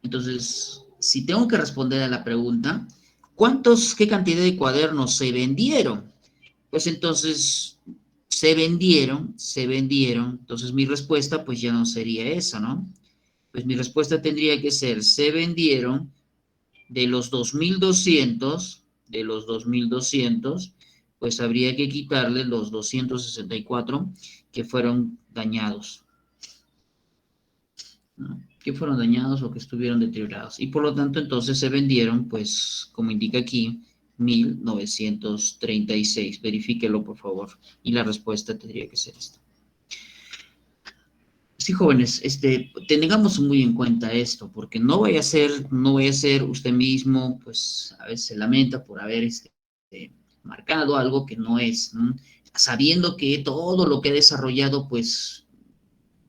Entonces, si tengo que responder a la pregunta, qué cantidad de cuadernos se vendieron? Pues entonces, se vendieron, entonces mi respuesta pues ya no sería esa, ¿no? Pues mi respuesta tendría que ser, se vendieron de los 2.200, pues habría que quitarle los 264 que fueron dañados, ¿no? Que fueron dañados o que estuvieron deteriorados. Y por lo tanto, entonces se vendieron, pues, como indica aquí, 1.936. Verifíquelo, por favor. Y la respuesta tendría que ser esta. Sí, jóvenes, tengamos muy en cuenta esto, porque no vaya a ser usted mismo, pues, a veces se lamenta por haber marcado algo que no es, ¿no? Sabiendo que todo lo que ha desarrollado, pues,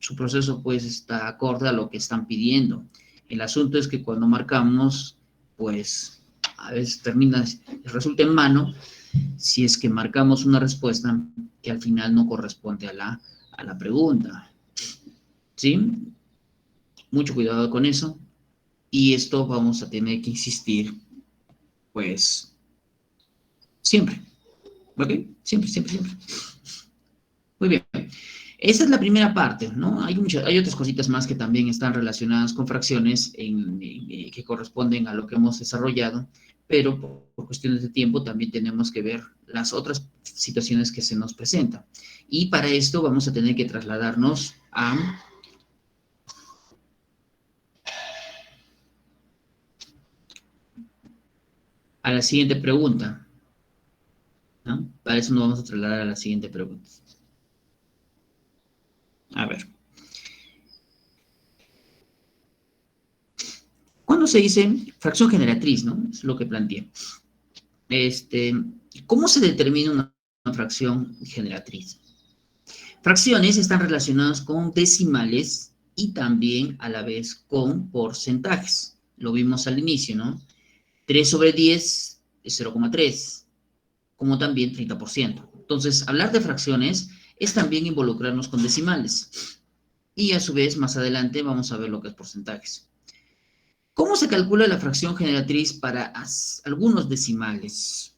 su proceso pues está acorde a lo que están pidiendo. El asunto es que cuando marcamos, pues a veces resulta en vano si es que marcamos una respuesta que al final no corresponde a la pregunta. ¿Sí? Mucho cuidado con eso. Y esto vamos a tener que insistir, pues, siempre. ¿Ok? Siempre. Muy bien. Esa es la primera parte, ¿no? Hay otras cositas más que también están relacionadas con fracciones que corresponden a lo que hemos desarrollado, pero por cuestiones de tiempo también tenemos que ver las otras situaciones que se nos presentan. Y para esto vamos a tener que trasladarnos a la siguiente pregunta, ¿no? Para eso nos vamos a trasladar a la siguiente pregunta. A ver. ¿Cuándo se dice fracción generatriz, no? Es lo que planteé. ¿Cómo se determina una fracción generatriz? Fracciones están relacionadas con decimales y también a la vez con porcentajes. Lo vimos al inicio, ¿no? 3 sobre 10 es 0,3, como también 30%. Entonces, hablar de fracciones es también involucrarnos con decimales. Y a su vez, más adelante vamos a ver lo que es porcentajes. ¿Cómo se calcula la fracción generatriz para algunos decimales?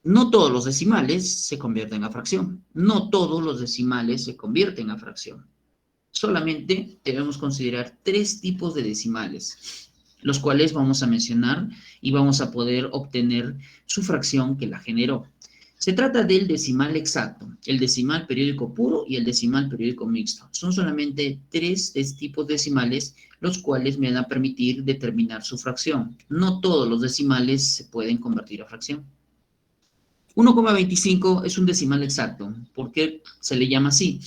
No todos los decimales se convierten a fracción. No todos los decimales se convierten a fracción. Solamente debemos considerar 3 tipos de decimales, los cuales vamos a mencionar y vamos a poder obtener su fracción que la generó. Se trata del decimal exacto, el decimal periódico puro y el decimal periódico mixto. Son solamente 3 tipos decimales los cuales me van a permitir determinar su fracción. No todos los decimales se pueden convertir a fracción. 1,25 es un decimal exacto. ¿Por qué se le llama así?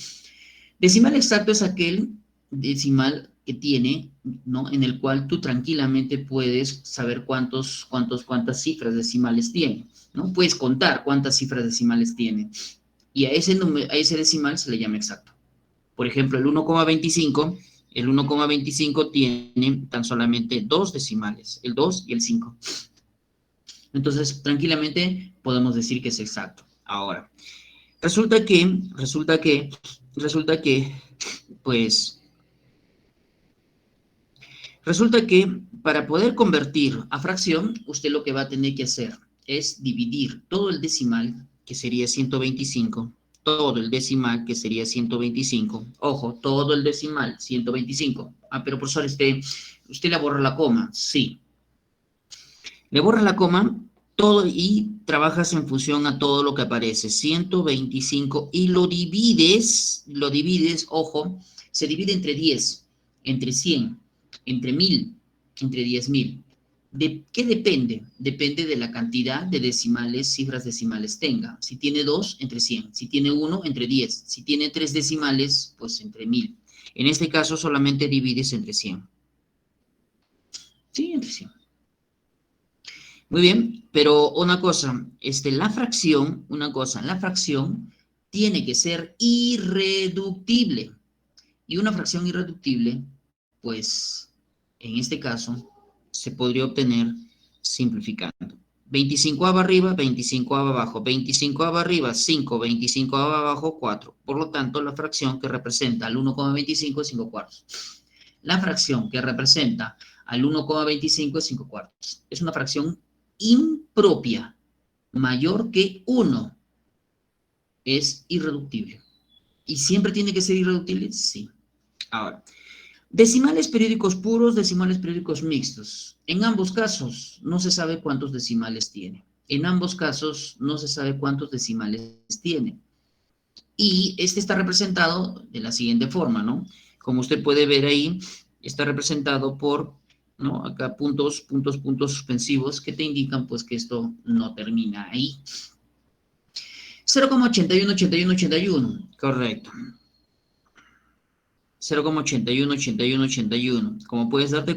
Decimal exacto es aquel decimal que tiene, ¿no? En el cual tú tranquilamente puedes saber cuántas cifras decimales tiene, ¿no? Puedes contar cuántas cifras decimales tiene. Y a ese decimal se le llama exacto. Por ejemplo, el 1,25 tiene tan solamente 2 decimales, el 2 y el 5. Entonces, tranquilamente podemos decir que es exacto. Ahora, resulta que, pues, resulta que para poder convertir a fracción, usted lo que va a tener que hacer es dividir todo el decimal, que sería 125, todo el decimal, que sería 125, ojo, todo el decimal, 125. Ah, pero profesor, ¿usted le borra la coma? Sí. Le borras la coma todo y trabajas en función a todo lo que aparece, 125, y lo divides, ojo, se divide entre 10, entre 100, entre 1000, entre 10.000. ¿De qué depende? Depende de la cantidad de decimales, cifras decimales tenga. Si tiene 2, entre 100. Si tiene 1, entre 10. Si tiene 3 decimales, pues entre 1000. En este caso solamente divides entre 100. Sí, entre 100. Muy bien, pero una cosa, la fracción tiene que ser irreductible. Y una fracción irreductible, pues, en este caso, se podría obtener simplificando. 25 arriba, 25 abajo, 25 arriba, 5, 25 abajo, 4. Por lo tanto, la fracción que representa al 1,25 es 5 cuartos. La fracción que representa al 1,25 es 5 cuartos. Es una fracción impropia, mayor que 1. Es irreductible. ¿Y siempre tiene que ser irreductible? Sí. Ahora, decimales periódicos puros, decimales periódicos mixtos. En ambos casos no se sabe cuántos decimales tiene. En ambos casos no se sabe cuántos decimales tiene. Y este está representado de la siguiente forma, ¿no? Como usted puede ver ahí, está representado por, ¿no? Acá puntos suspensivos que te indican, pues, que esto no termina ahí. 0,81, correcto. 0,81. Como puedes darte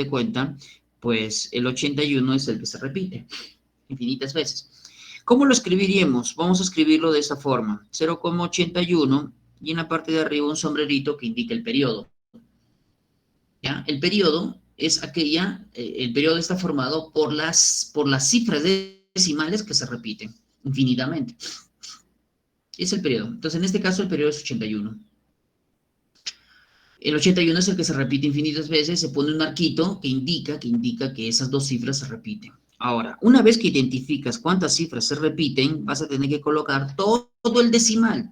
cuenta, pues el 81 es el que se repite infinitas veces. ¿Cómo lo escribiríamos? Vamos a escribirlo de esa forma. 0,81 y en la parte de arriba un sombrerito que indica el periodo. ¿Ya? El periodo es el periodo está formado por las cifras decimales que se repiten infinitamente. Es el periodo. Entonces, en este caso, el periodo es 81. El 81 es el que se repite infinitas veces, se pone un arquito que indica que esas dos cifras se repiten. Ahora, una vez que identificas cuántas cifras se repiten, vas a tener que colocar todo el decimal.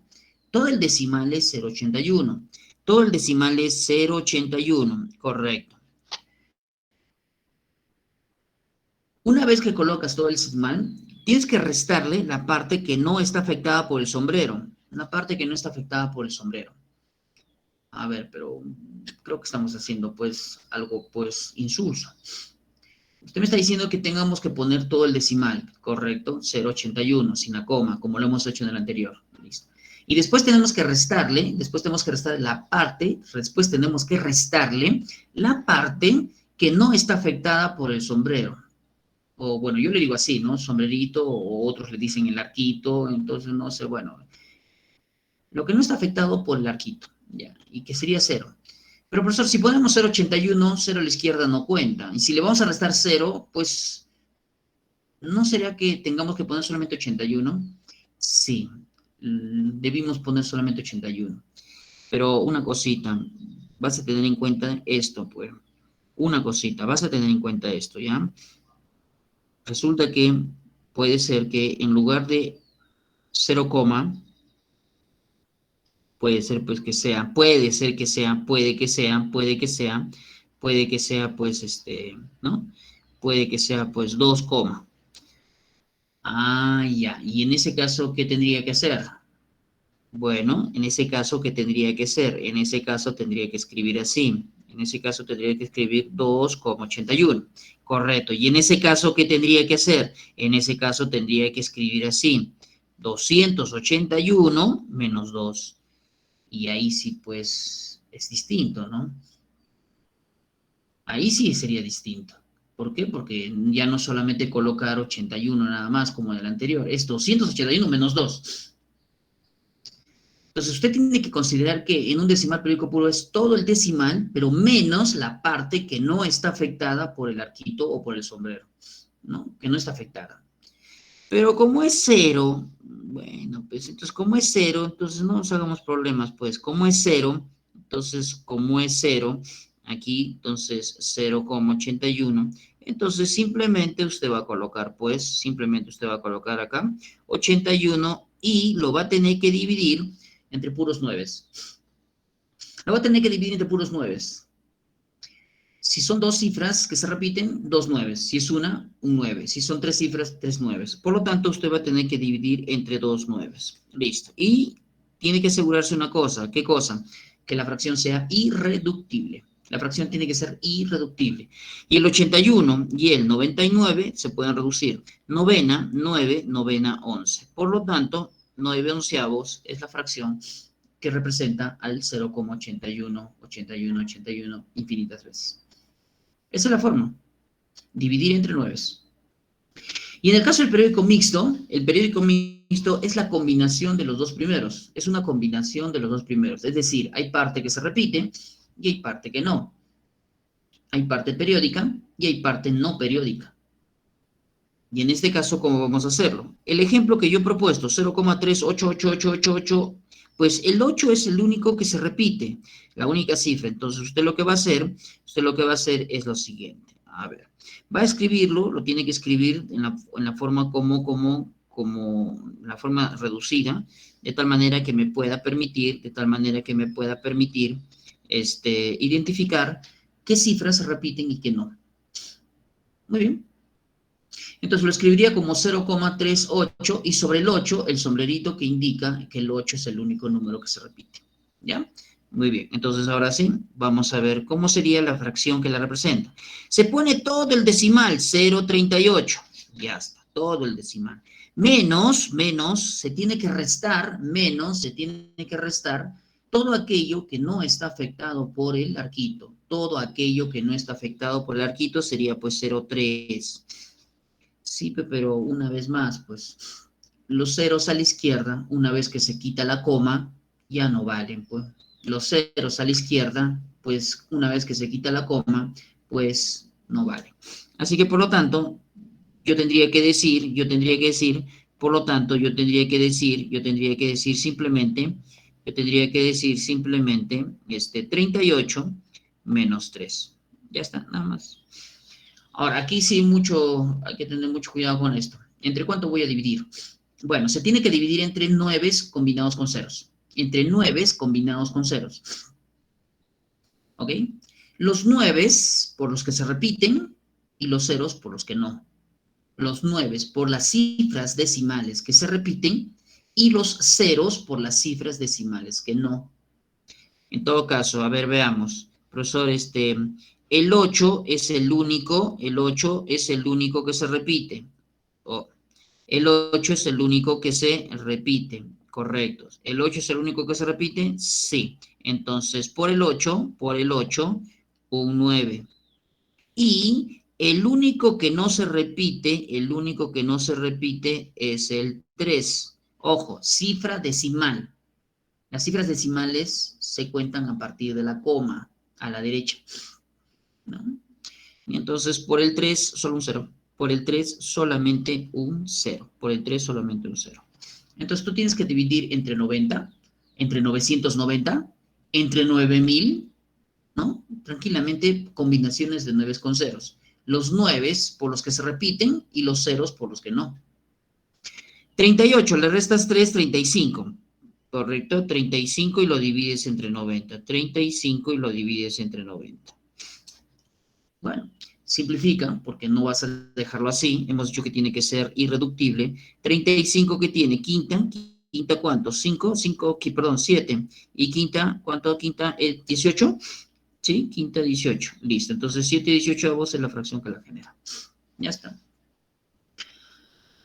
Todo el decimal es 0,81. Todo el decimal es 0,81, correcto. Una vez que colocas todo el decimal, tienes que restarle la parte que no está afectada por el sombrero. La parte que no está afectada por el sombrero. A ver, pero creo que estamos haciendo, pues, algo, pues, insulso. Usted me está diciendo que tengamos que poner todo el decimal, ¿correcto? 0,81, sin la coma, como lo hemos hecho en el anterior. Listo. Y después tenemos que restarle la parte que no está afectada por el sombrero. O bueno, yo le digo así, ¿no? Sombrerito, o otros le dicen el arquito, entonces no sé, bueno. Lo que no está afectado por el arquito, ¿ya? Y que sería 0. Pero, profesor, si ponemos 0,81, 0 a la izquierda no cuenta. Y si le vamos a restar 0, pues, ¿no sería que tengamos que poner solamente 81? Sí, debimos poner solamente 81. Pero una cosita, vas a tener en cuenta esto, pues. Una cosita, vas a tener en cuenta esto, ¿ya? Resulta que puede ser que en lugar de 0, puede ser pues que sea, puede ser que sea, puede que sea, puede que sea, puede que sea pues ¿no? Puede que sea pues 2, ah, ya, y en ese caso, ¿qué tendría que hacer? Bueno, en ese caso, ¿qué tendría que ser? En ese caso tendría que escribir así. En ese caso tendría que escribir 2,81. Correcto. Y en ese caso, ¿qué tendría que hacer? En ese caso tendría que escribir así. 281 menos 2. Y ahí sí, pues, es distinto, ¿no? Ahí sí sería distinto. ¿Por qué? Porque ya no solamente colocar 81 nada más como en el anterior, es 281 menos 2. Entonces, usted tiene que considerar que en un decimal periódico puro es todo el decimal, pero menos la parte que no está afectada por el arquito o por el sombrero, ¿no? Que no está afectada. Pero como es 0, bueno, pues entonces como es 0, entonces no nos hagamos problemas, pues como es 0, entonces como es 0, aquí entonces 0,81, entonces simplemente usted va a colocar, pues, simplemente usted va a colocar acá 81 y lo va a tener que dividir entre puros 9. Lo va a tener que dividir entre puros 9. Si son dos cifras que se repiten, dos nueves. Si es una, un 9. Si son tres cifras, tres nueves. Por lo tanto, usted va a tener que dividir entre dos nueves. Listo. Y tiene que asegurarse una cosa. ¿Qué cosa? Que la fracción sea irreductible. La fracción tiene que ser irreductible. Y el 81 y el 99 se pueden reducir. Novena, 9, novena, 11. Por lo tanto, 9 onceavos es la fracción que representa al 0,81, 81, 81 infinitas veces. Esa es la forma, dividir entre nueves. Y en el caso del periódico mixto, el periódico mixto es la combinación de los dos primeros. Es una combinación de los dos primeros. Es decir, hay parte que se repite y hay parte que no. Hay parte periódica y hay parte no periódica. Y en este caso, ¿cómo vamos a hacerlo? El ejemplo que yo he propuesto, 0,388888, pues el 8 es el único que se repite, la única cifra. Entonces, usted lo que va a hacer es lo siguiente. A ver, va a escribirlo, lo tiene que escribir en la forma como la forma reducida, de tal manera que me pueda permitir, identificar qué cifras se repiten y qué no. Muy bien. Entonces lo escribiría como 0,38 y sobre el 8 el sombrerito que indica que el 8 es el único número que se repite. ¿Ya? Muy bien. Entonces ahora sí, vamos a ver cómo sería la fracción que la representa. Se pone todo el decimal, 0,38. Ya está, todo el decimal. Menos, se tiene que restar, todo aquello que no está afectado por el arquito. Todo aquello que no está afectado por el arquito sería pues 0,3. Sí, pero una vez más, pues los ceros a la izquierda, una vez que se quita la coma, ya no valen, pues. Los ceros a la izquierda, pues una vez que se quita la coma, pues no valen. Así que por lo tanto, por lo tanto, yo tendría que decir simplemente, 38 menos 3. Ya está, nada más. Ahora, aquí sí hay que tener mucho cuidado con esto. ¿Entre cuánto voy a dividir? Bueno, se tiene que dividir entre nueves combinados con ceros. Entre nueves combinados con ceros. ¿Ok? Los nueves por los que se repiten y los ceros por los que no. Los nueves por las cifras decimales que se repiten y los ceros por las cifras decimales que no. En todo caso, a ver, veamos. Profesor, el 8 es el único que se repite. Oh, el 8 es el único que se repite. Correcto. ¿El 8 es el único que se repite? Sí. Entonces, por el 8, un 9. Y el único que no se repite es el 3. Ojo, cifra decimal. Las cifras decimales se cuentan a partir de la coma, a la derecha, ¿no? Y entonces, por el 3, solo un 0. Por el 3, solamente un 0. Por el 3, solamente un 0. Entonces, tú tienes que dividir entre 90, entre 990, entre 9000, ¿no? Tranquilamente, combinaciones de 9 con ceros. Los 9 por los que se repiten y los ceros por los que no. 38, le restas 3, 35. Correcto, 35 y lo divides entre 90. 35 y lo divides entre 90. Bueno, simplifica, porque no vas a dejarlo así. Hemos dicho que tiene que ser irreductible. 35 que tiene, quinta ¿cuánto? 5, perdón, 7. Y quinta, ¿cuánto quinta? 18. ¿Sí? Quinta 18. Listo. Entonces 7/18 es la fracción que la genera. Ya está.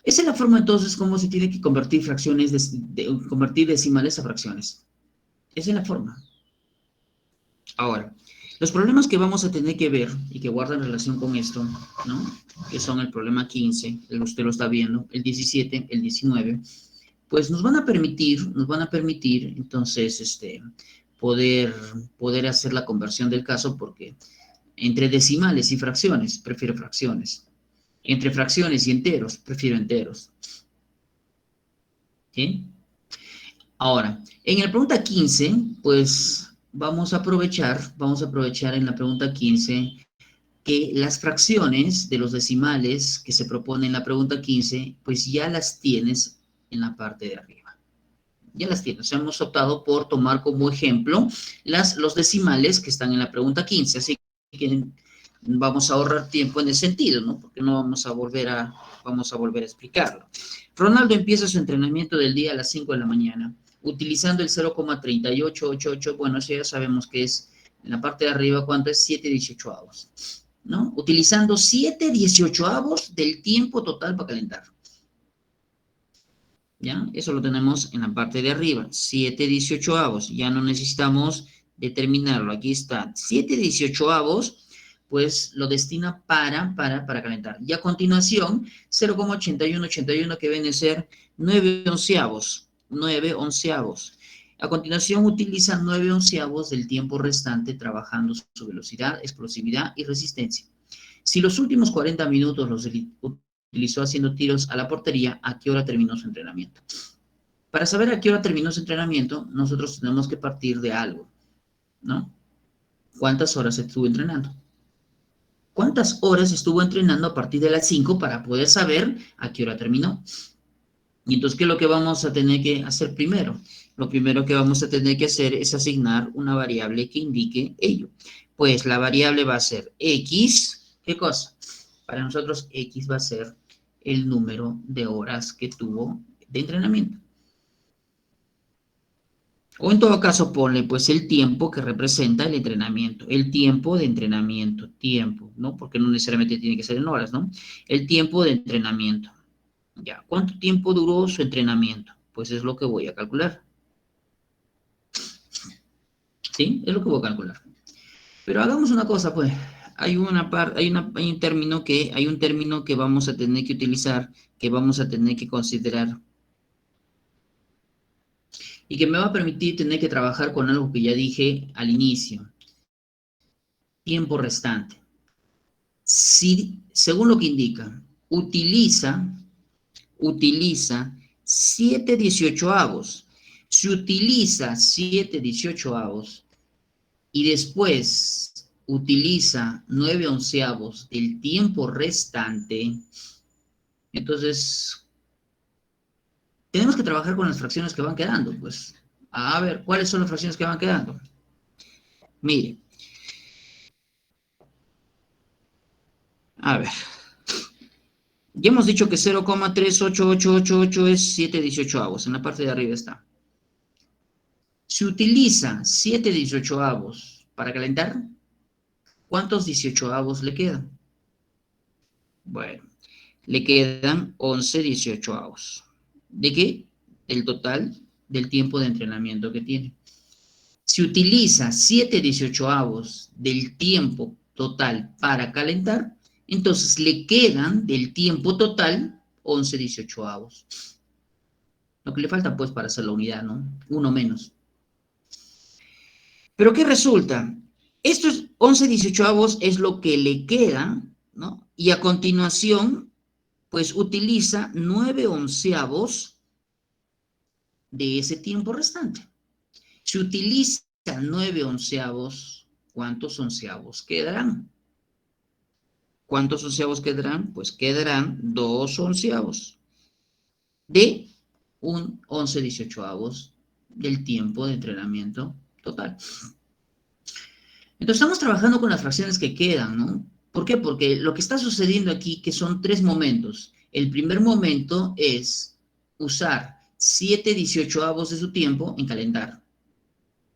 Esa es la forma entonces como se tiene que convertir fracciones, convertir decimales a fracciones. Esa es la forma. Ahora, los problemas que vamos a tener que ver y que guardan relación con esto, ¿no? Que son el problema 15, usted lo está viendo, el 17, el 19, pues nos van a permitir entonces, poder hacer la conversión del caso, porque entre decimales y fracciones, prefiero fracciones. Entre fracciones y enteros, prefiero enteros. ¿Sí? Ahora, en la pregunta 15, pues vamos a aprovechar en la pregunta 15 que las fracciones de los decimales que se proponen en la pregunta 15, pues ya las tienes en la parte de arriba. Ya las tienes. Hemos optado por tomar como ejemplo los decimales que están en la pregunta 15, así que vamos a ahorrar tiempo en ese sentido, ¿no? Porque no vamos a volver a explicarlo. Ronaldo empieza su entrenamiento del día a las 5 de la mañana, utilizando el 0,3888, bueno, eso ya sabemos que es en la parte de arriba, ¿cuánto es? 7/18avos, ¿no? Utilizando 7/18avos del tiempo total para calentar. ¿Ya? Eso lo tenemos en la parte de arriba, 7/18avos, ya no necesitamos determinarlo, aquí está, 7/18avos, pues lo destina para calentar. Y a continuación, 0,8181 que viene a ser 9/11avos, 9/11avos. A continuación utiliza 9/11avos del tiempo restante trabajando su velocidad, explosividad y resistencia. Si los últimos 40 minutos los utilizó haciendo tiros a la portería, ¿a qué hora terminó su entrenamiento? Para saber a qué hora terminó su entrenamiento, nosotros tenemos que partir de algo, ¿no? ¿Cuántas horas estuvo entrenando? ¿Cuántas horas estuvo entrenando a partir de las 5 para poder saber a qué hora terminó? Y entonces, ¿qué es lo que vamos a tener que hacer primero? Lo primero que vamos a tener que hacer es asignar una variable que indique ello. Pues la variable va a ser X, ¿qué cosa? Para nosotros X va a ser el número de horas que tuvo de entrenamiento. O en todo caso ponle pues el tiempo que representa el entrenamiento, el tiempo de entrenamiento, tiempo, ¿no? Porque no necesariamente tiene que ser en horas, ¿no? El tiempo de entrenamiento. Ya, ¿cuánto tiempo duró su entrenamiento? Pues es lo que voy a calcular. ¿Sí? Es lo que voy a calcular. Pero hagamos una cosa, pues. Hay un término que vamos a tener que utilizar, que vamos a tener que considerar, y que me va a permitir tener que trabajar con algo que ya dije al inicio. Tiempo restante. Si, según lo que indica, utiliza 7/18avos. Si utiliza 7/18avos y después utiliza 9/11avos del tiempo restante, entonces tenemos que trabajar con las fracciones que van quedando, pues. A ver, ¿cuáles son las fracciones que van quedando? Mire. A ver. Ya hemos dicho que 0,38888 es 7/18avos. En la parte de arriba está. Si utiliza 7/18avos para calentar, ¿cuántos 18avos le quedan? Bueno, le quedan 11/18avos. ¿De qué? El total del tiempo de entrenamiento que tiene. Si utiliza 7/18avos del tiempo total para calentar, entonces le quedan del tiempo total 11/18avos. Lo que le falta, pues, para hacer la unidad, ¿no? Uno menos. Pero ¿qué resulta? Esto es 11/18 es lo que le queda, ¿no? Y a continuación, pues utiliza 9/11 de ese tiempo restante. Si utiliza 9/11, ¿cuántos onceavos quedarán? ¿Cuántos onceavos quedarán? Pues quedarán 2/11 de un 11/18 del tiempo de entrenamiento total. Entonces estamos trabajando con las fracciones que quedan, ¿no? ¿Por qué? Porque lo que está sucediendo aquí, que son 3 momentos. El primer momento es usar 7/18 de su tiempo en calentar.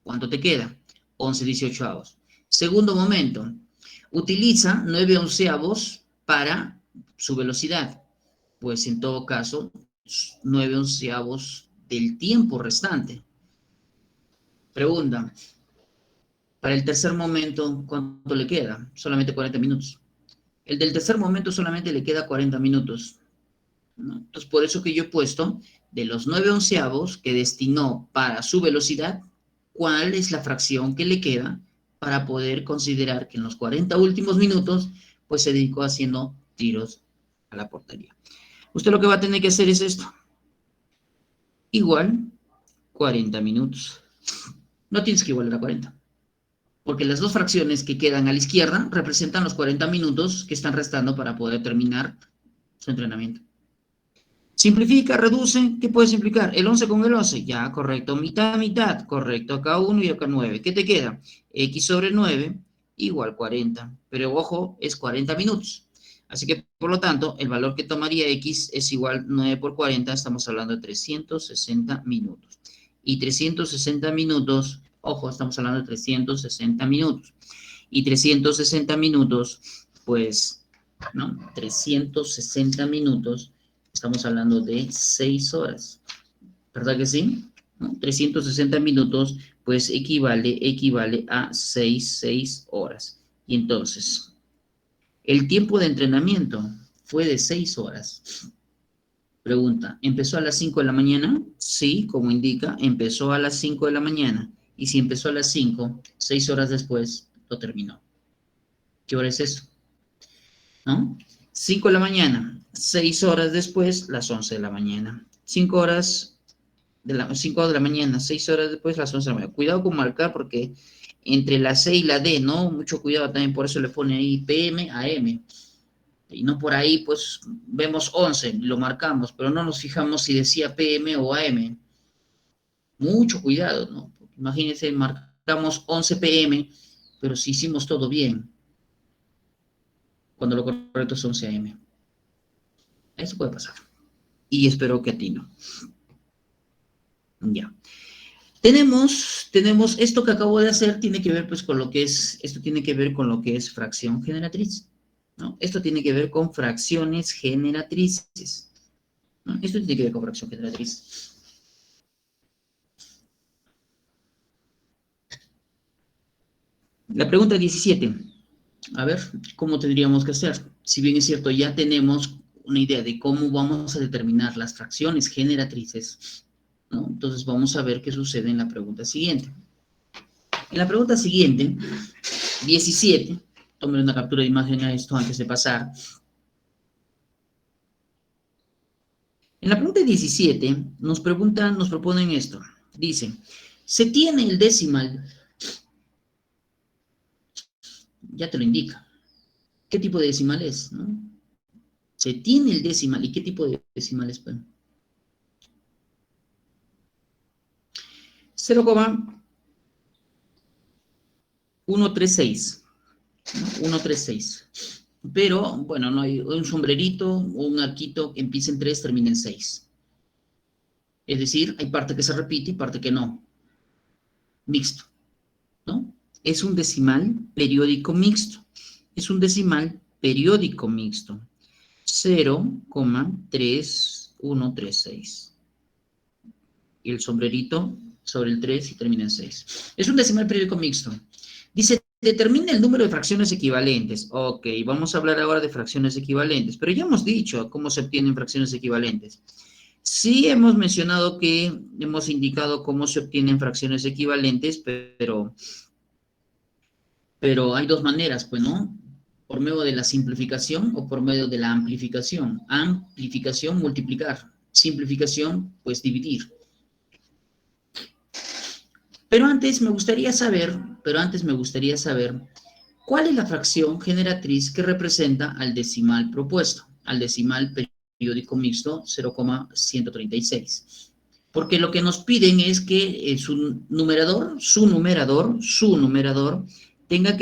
¿Cuánto te queda? 11/18. Segundo momento, utiliza 9/11 para su velocidad. Pues en todo caso, 9/11 del tiempo restante. Pregunta, para el tercer momento, ¿cuánto le queda? Solamente 40 minutos. El del tercer momento solamente le queda 40 minutos, ¿no? Entonces, por eso que yo he puesto de los 9/11 que destinó para su velocidad, ¿cuál es la fracción que le queda para poder considerar que en los 40 últimos minutos, pues se dedicó haciendo tiros a la portería? Usted lo que va a tener que hacer es esto. Igual 40 minutos. No tienes que igualar a 40. Porque las dos fracciones que quedan a la izquierda representan los 40 minutos que están restando para poder terminar su entrenamiento. Simplifica, reduce, ¿qué puedes simplificar? El 11 con el 11, ya, correcto, mitad, mitad, correcto, acá 1 y acá 9. ¿Qué te queda? X sobre 9 igual 40, pero ojo, es 40 minutos. Así que, por lo tanto, el valor que tomaría X es igual 9 por 40, estamos hablando de 360 minutos. Y 360 minutos, ojo, estamos hablando de 360 minutos. Y 360 minutos, pues, ¿no? 360 minutos, estamos hablando de 6 horas. ¿Verdad que sí? ¿No? 360 minutos, pues equivale a 6 horas. Y entonces, el tiempo de entrenamiento fue de 6 horas. Pregunta, ¿empezó a las 5 de la mañana? Sí, como indica, empezó a las 5 de la mañana. Y si empezó a las 5, 6 horas después, lo terminó. ¿Qué hora es eso? ¿No? 5 de la mañana, 6 horas después, las 11 de la mañana. 5 de la mañana, 6 horas después, las 11 de la mañana. Cuidado con marcar porque entre la C y la D, ¿no? Mucho cuidado también, por eso le pone ahí PM, AM. Y no por ahí, pues, vemos 11, lo marcamos, pero no nos fijamos si decía PM o AM. Mucho cuidado, ¿no? Imagínense, marcamos 11 PM, pero si hicimos todo bien, cuando lo correcto es 11 AM. Eso puede pasar. Y espero que a ti no. Ya. Tenemos esto que acabo de hacer, tiene que ver pues con lo que es, esto tiene que ver con lo que es fracción generatriz, ¿no? Esto tiene que ver con fracciones generatrices, ¿no? Esto tiene que ver con fracción generatriz. La pregunta 17. A ver, ¿cómo tendríamos que hacer? Si bien es cierto, ya tenemos una idea de cómo vamos a determinar las fracciones generatrices, ¿no? Entonces vamos a ver qué sucede en la pregunta siguiente. En la pregunta siguiente, 17, tomen una captura de imagen a esto antes de pasar. En la pregunta 17 nos proponen esto. Dice, se tiene el decimal, ya te lo indica. ¿Qué tipo de decimal es? ¿No? Se tiene el decimal. ¿Y qué tipo de decimal es? 0,136. ¿No? 136. Pero, bueno, no hay un sombrerito o un arquito que empiece en 3, termine en 6. Es decir, hay parte que se repite y parte que no. Mixto, ¿no? Es un decimal periódico mixto. Es un decimal periódico mixto. 0,3136. Y el sombrerito sobre el 3 y termina en 6. Es un decimal periódico mixto. Dice, determina el número de fracciones equivalentes. Ok, vamos a hablar ahora de fracciones equivalentes, pero ya hemos dicho cómo se obtienen fracciones equivalentes. Sí hemos mencionado que hemos indicado cómo se obtienen fracciones equivalentes, pero Pero hay dos maneras, pues, ¿no? Por medio de la simplificación o por medio de la amplificación. Amplificación, multiplicar. Simplificación, pues dividir. Pero antes me gustaría saber, ¿cuál es la fracción generatriz que representa al decimal propuesto? Al decimal periódico mixto 0,136. Porque lo que nos piden es que su numerador, tenga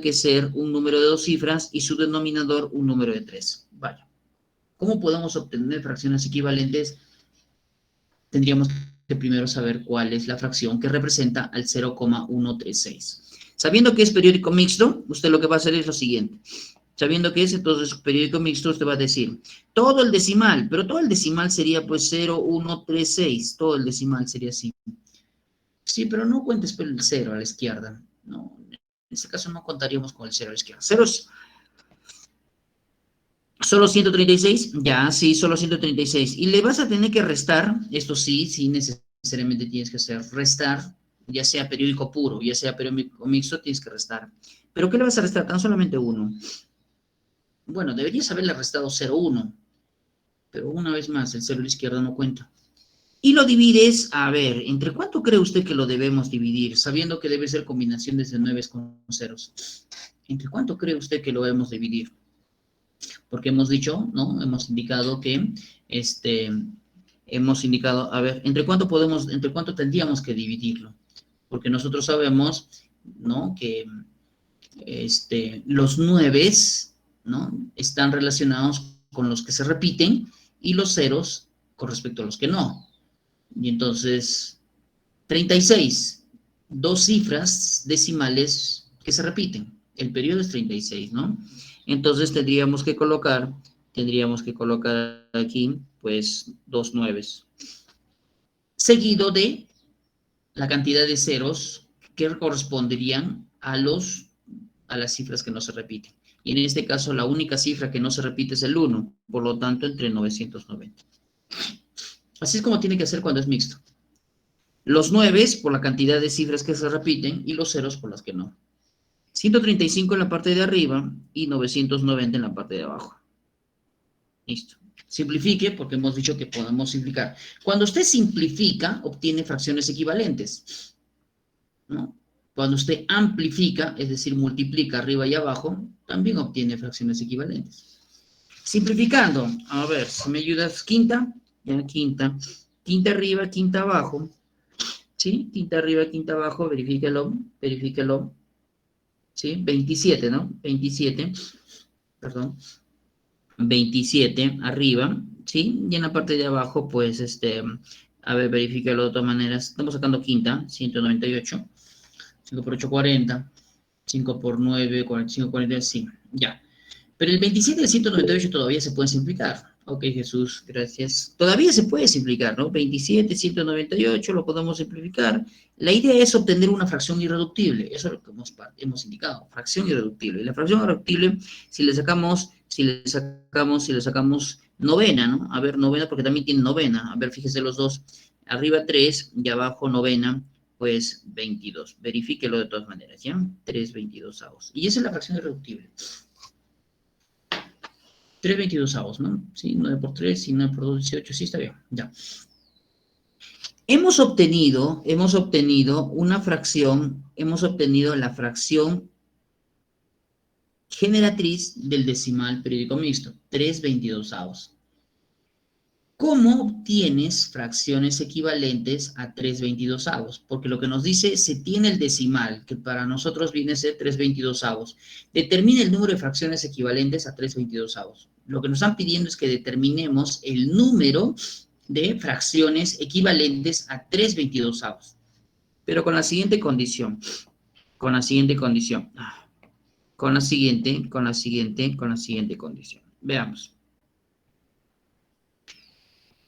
que ser un número de 2 cifras y su denominador un número de 3. Vaya. ¿Cómo podemos obtener fracciones equivalentes? Tendríamos que primero saber cuál es la fracción que representa al 0,136. Sabiendo que es periódico mixto, usted lo que va a hacer es lo siguiente. Sabiendo que es entonces periódico mixto, usted va a decir todo el decimal, pero todo el decimal sería pues 0,136, todo el decimal sería así. Sí, pero no cuentes por el 0 a la izquierda. No, en este caso no contaríamos con el 0 a la izquierda. 0 es solo 136, ya, sí, solo 136. Y le vas a tener que restar, esto sí, sí necesariamente tienes que hacer restar, ya sea periódico puro, ya sea periódico mixto, tienes que restar. ¿Pero qué le vas a restar? Tan solamente 1. Bueno, deberías haberle restado 0,1, pero una vez más, el 0 a la izquierda no cuenta. Y lo divides, a ver, ¿entre cuánto cree usted que lo debemos dividir? Sabiendo que debe ser combinación desde 9 con ceros. ¿Entre cuánto cree usted que lo debemos dividir? Porque hemos dicho, ¿no? Hemos indicado que, a ver, ¿entre cuánto tendríamos que dividirlo? Porque nosotros sabemos, ¿no? Que, los 9, ¿no? Están relacionados con los que se repiten y los ceros con respecto a los que no. Y entonces, 36, dos cifras decimales que se repiten. El periodo es 36, ¿no? Entonces tendríamos que colocar aquí, pues, 2 nueves. Seguido de la cantidad de ceros que corresponderían a las cifras que no se repiten. Y en este caso, la única cifra que no se repite es el 1, por lo tanto, entre 990. Así es como tiene que ser cuando es mixto. Los 9 por la cantidad de cifras que se repiten y los ceros por las que no. 135 en la parte de arriba y 990 en la parte de abajo. Listo. Simplifique porque hemos dicho que podemos simplificar. Cuando usted simplifica, obtiene fracciones equivalentes, ¿no? Cuando usted amplifica, es decir, multiplica arriba y abajo, también obtiene fracciones equivalentes. Simplificando, a ver, si me ayudas, quinta, ya quinta arriba, quinta abajo, ¿sí? Quinta arriba, quinta abajo, verifíquelo, ¿sí? 27, ¿no? 27, perdón, 27 arriba, ¿sí? Y en la parte de abajo, pues, a ver, verifíquelo de todas maneras. Estamos sacando quinta, 198, 5 por 8, 40, 5 por 9, 45, 40, sí, ya. Pero el 27 y el 198 todavía se pueden simplificar. Ok, Jesús, gracias. Todavía se puede simplificar, ¿no? 27, 198 lo podemos simplificar. La idea es obtener una fracción irreductible. Eso es lo que hemos indicado, fracción irreductible. Y la fracción irreductible, si le sacamos novena, ¿no? A ver, novena, porque también tiene novena. A ver, fíjese los dos. Arriba 3 y abajo novena, pues 22. Verifíquelo de todas maneras, ¿ya? 3 22avos. Y esa es la fracción irreductible. 3 22avos, ¿no? Sí, 9 por 3 y 9 por 2, 18. Sí, está bien, ya. Hemos obtenido una fracción, hemos obtenido la fracción generatriz del decimal periódico mixto, 3 22avos. ¿Cómo obtienes fracciones equivalentes a 3 22avos? Porque lo que nos dice, se tiene el decimal, que para nosotros viene a ser 3 22avos. Determina el número de fracciones equivalentes a 3 22avos. Lo que nos están pidiendo es que determinemos el número de fracciones equivalentes a 3 22avos. Pero con la siguiente condición. Con la siguiente condición. Veamos.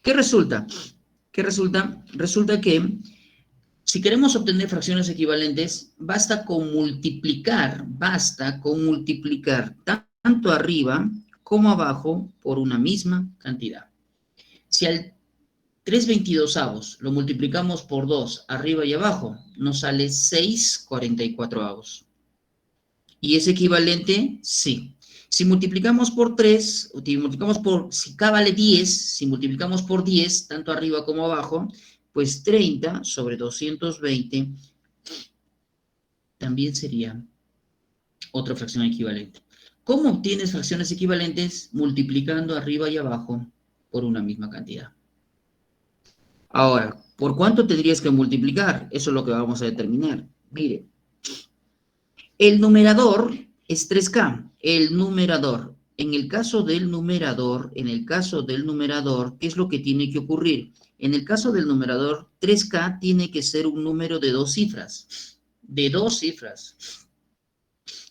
¿Qué resulta? Resulta que si queremos obtener fracciones equivalentes, basta con multiplicar tanto arriba como abajo por una misma cantidad. Si al 3/22, lo multiplicamos por 2, arriba y abajo, nos sale 6/44. ¿Y es equivalente? Sí. Si multiplicamos por 3, si K vale 10, si multiplicamos por 10, tanto arriba como abajo, pues 30 sobre 220 también sería otra fracción equivalente. ¿Cómo obtienes fracciones equivalentes? Multiplicando arriba y abajo por una misma cantidad. Ahora, ¿por cuánto tendrías que multiplicar? Eso es lo que vamos a determinar. Mire, el numerador es 3K. El numerador. En el caso del numerador, ¿qué es lo que tiene que ocurrir? En el caso del numerador, 3K tiene que ser un número de 2 cifras. De 2 cifras.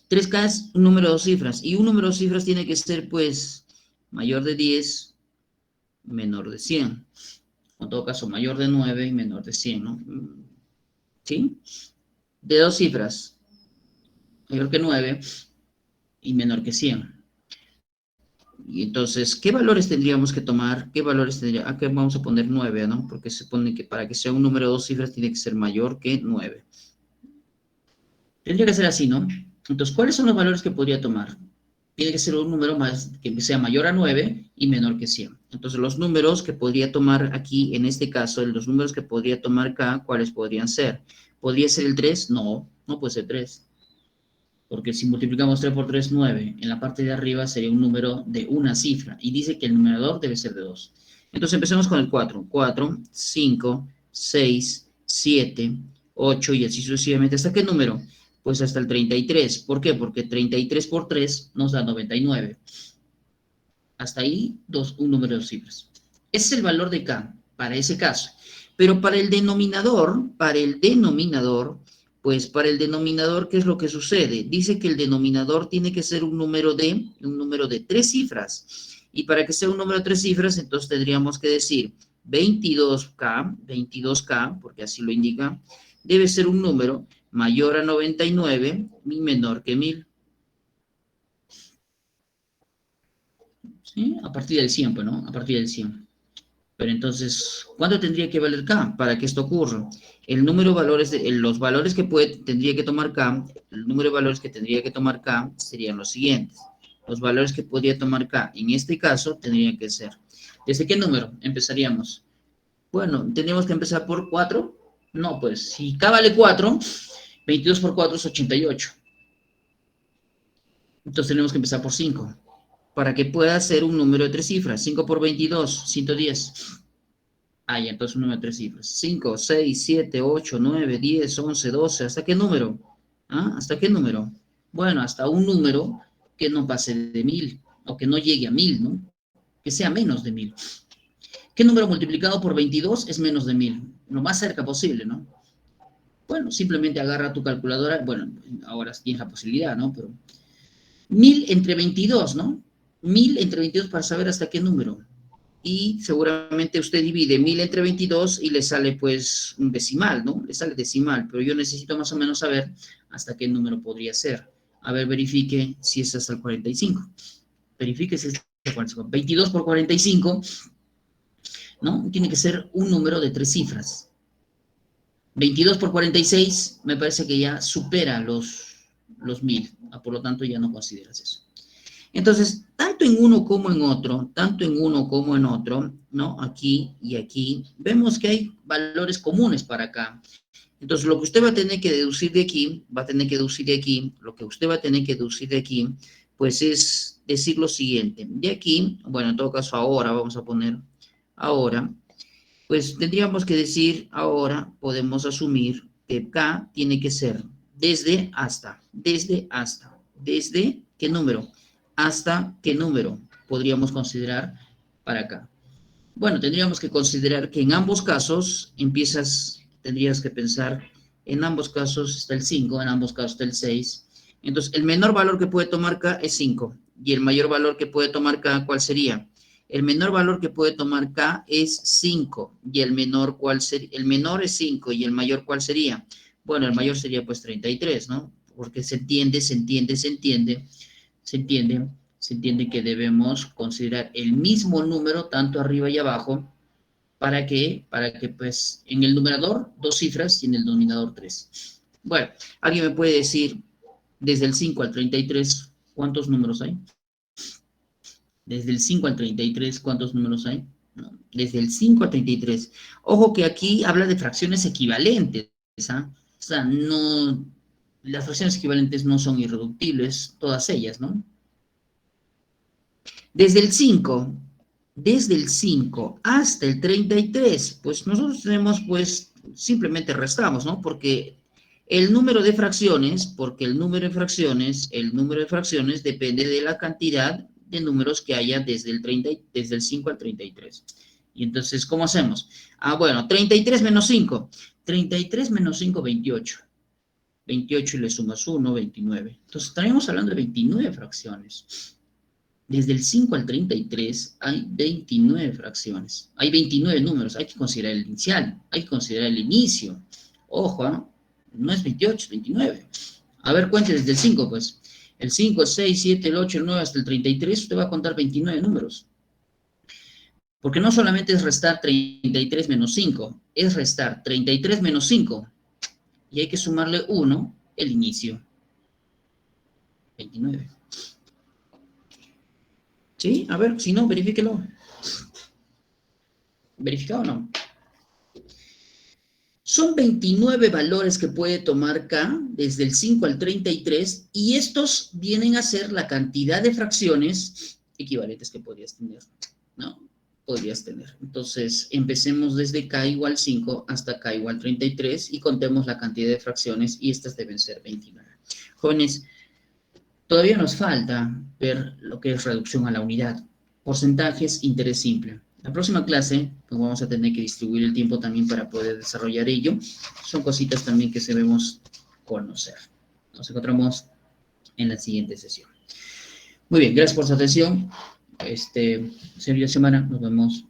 3K es un número de 2 cifras. Y un número de 2 cifras tiene que ser, pues, mayor de 10, menor de 100. En todo caso, mayor de 9 y menor de 100, ¿no? ¿Sí? De 2 cifras. Mayor que 9 y menor que 100. Y entonces, ¿qué valores tendríamos que tomar? ¿Qué valores tendría? Aquí vamos a poner 9, ¿no? Porque se supone que para que sea un número de 2 cifras tiene que ser mayor que 9. Tendría que ser así, ¿no? Entonces, ¿cuáles son los valores que podría tomar? Tiene que ser un número que sea mayor a 9 y menor que 100. Entonces, los números que podría tomar aquí, en este caso, los números que podría tomar acá, ¿cuáles podrían ser? ¿Podría ser el 3? No, no puede ser 3. Porque si multiplicamos 3 por 3, 9. En la parte de arriba sería un número de una cifra. Y dice que el numerador debe ser de 2. Entonces empecemos con el 4. 4, 5, 6, 7, 8 y así sucesivamente. ¿Hasta qué número? Pues hasta el 33. ¿Por qué? Porque 33 por 3 nos da 99. Hasta ahí un número de dos cifras. Ese es el valor de K para ese caso. Pero para el denominador, pues para el denominador, ¿qué es lo que sucede? Dice que el denominador tiene que ser un número de 3 cifras. Y para que sea un número de 3 cifras, entonces tendríamos que decir 22K, porque así lo indica, debe ser un número mayor a 99 y menor que 1000. ¿Sí? A partir del 100, pues, ¿no? A partir del 100. Pero entonces, ¿cuánto tendría que valer K para que esto ocurra? El número de valores, los valores que tendría que tomar K, el número de valores que tendría que tomar K serían los siguientes. Los valores que podría tomar K, en este caso, tendrían que ser. ¿Desde qué número empezaríamos? Bueno, tendríamos que empezar por 4. No, pues, si K vale 4, 22 por 4 es 88. Entonces tenemos que empezar por 5. Para que pueda ser un número de 3 cifras. 5 por 22, 110. Ah, ya, entonces un número de 3 cifras. 5, 6, 7, 8, 9, 10, 11, 12. ¿Hasta qué número? ¿Ah? ¿Hasta qué número? Bueno, hasta un número que no pase de 1000 o que no llegue a 1000, ¿no? Que sea menos de 1000. ¿Qué número multiplicado por 22 es menos de 1000? Lo más cerca posible, ¿no? Bueno, simplemente agarra tu calculadora. Bueno, ahora tienes la posibilidad, ¿no? Pero 1000 entre 22, ¿no? 1000 entre 22 para saber hasta qué número. Y seguramente usted divide 1000 entre 22 y le sale pues un decimal, ¿no? Le sale decimal, pero yo necesito más o menos saber hasta qué número podría ser. A ver, verifique si es hasta el 45. Verifique si es hasta el 45. 22 por 45, ¿no? Tiene que ser un número de 3 cifras. 22 por 46 me parece que ya supera los 1000. Por lo tanto, ya no consideras eso. Entonces, tanto en uno como en otro, ¿no? Aquí y aquí, vemos que hay valores comunes para acá. Entonces, lo que usted va a tener que deducir de aquí, pues es decir lo siguiente. De aquí, bueno, en todo caso ahora, vamos a poner ahora, pues tendríamos que decir ahora, podemos asumir que K tiene que ser desde hasta, ¿desde qué número? ¿Hasta qué número podríamos considerar para acá? Bueno, tendríamos que considerar que en ambos casos tendrías que pensar, en ambos casos está el 5, en ambos casos está el 6. Entonces, el menor valor que puede tomar K es 5. Y el mayor valor que puede tomar K, ¿cuál sería? El menor valor que puede tomar K es 5. Y el menor, ¿cuál sería? El menor es 5. ¿Y el mayor cuál sería? Bueno, el mayor sería pues 33, ¿no? Porque se entiende que debemos considerar el mismo número tanto arriba y abajo, ¿Para qué? Para que, pues, en el numerador 2 cifras y en el denominador 3. Bueno, ¿alguien me puede decir desde el 5 al 33 cuántos números hay? Desde el 5 al 33, ¿cuántos números hay? No, desde el 5 al 33. Ojo que aquí habla de fracciones equivalentes, ¿ah? O sea, no, las fracciones equivalentes no son irreductibles, todas ellas, ¿no? Desde el 5 hasta el 33, pues nosotros tenemos, pues, simplemente restamos, ¿no? Porque el número de fracciones depende de la cantidad de números que haya desde el 5 al 33. Y entonces, ¿cómo hacemos? Ah, bueno, 33 menos 5. 33 menos 5, 28. 28 y le sumas 1, 29. Entonces, estaríamos hablando de 29 fracciones. Desde el 5 al 33 hay 29 fracciones. Hay 29 números. Hay que considerar el inicial. Hay que considerar el inicio. Ojo, ¿eh? No es 28, es 29. A ver, cuente desde el 5, pues. El 5, el 6, 7, el 8, el 9 hasta el 33, usted va a contar 29 números. Porque no solamente es restar 33 menos 5, es restar 33 menos 5. Y hay que sumarle 1, el inicio. 29. ¿Sí? A ver, si no, verifíquelo. ¿Verificado o no? Son 29 valores que puede tomar K desde el 5 al 33 y estos vienen a ser la cantidad de fracciones equivalentes que podrías tener, ¿no? Podrías tener. Entonces, empecemos desde K igual 5 hasta K igual 33 y contemos la cantidad de fracciones y estas deben ser 29. Jóvenes, todavía nos falta ver lo que es reducción a la unidad. Porcentajes, interés simple. La próxima clase, pues vamos a tener que distribuir el tiempo también para poder desarrollar ello. Son cositas también que debemos conocer. Nos encontramos en la siguiente sesión. Muy bien, gracias por su atención. Señor Semana, nos vemos.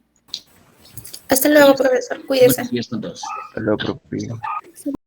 Hasta luego, profesor. Cuídese. Buenos días con todos. Hasta luego, profe.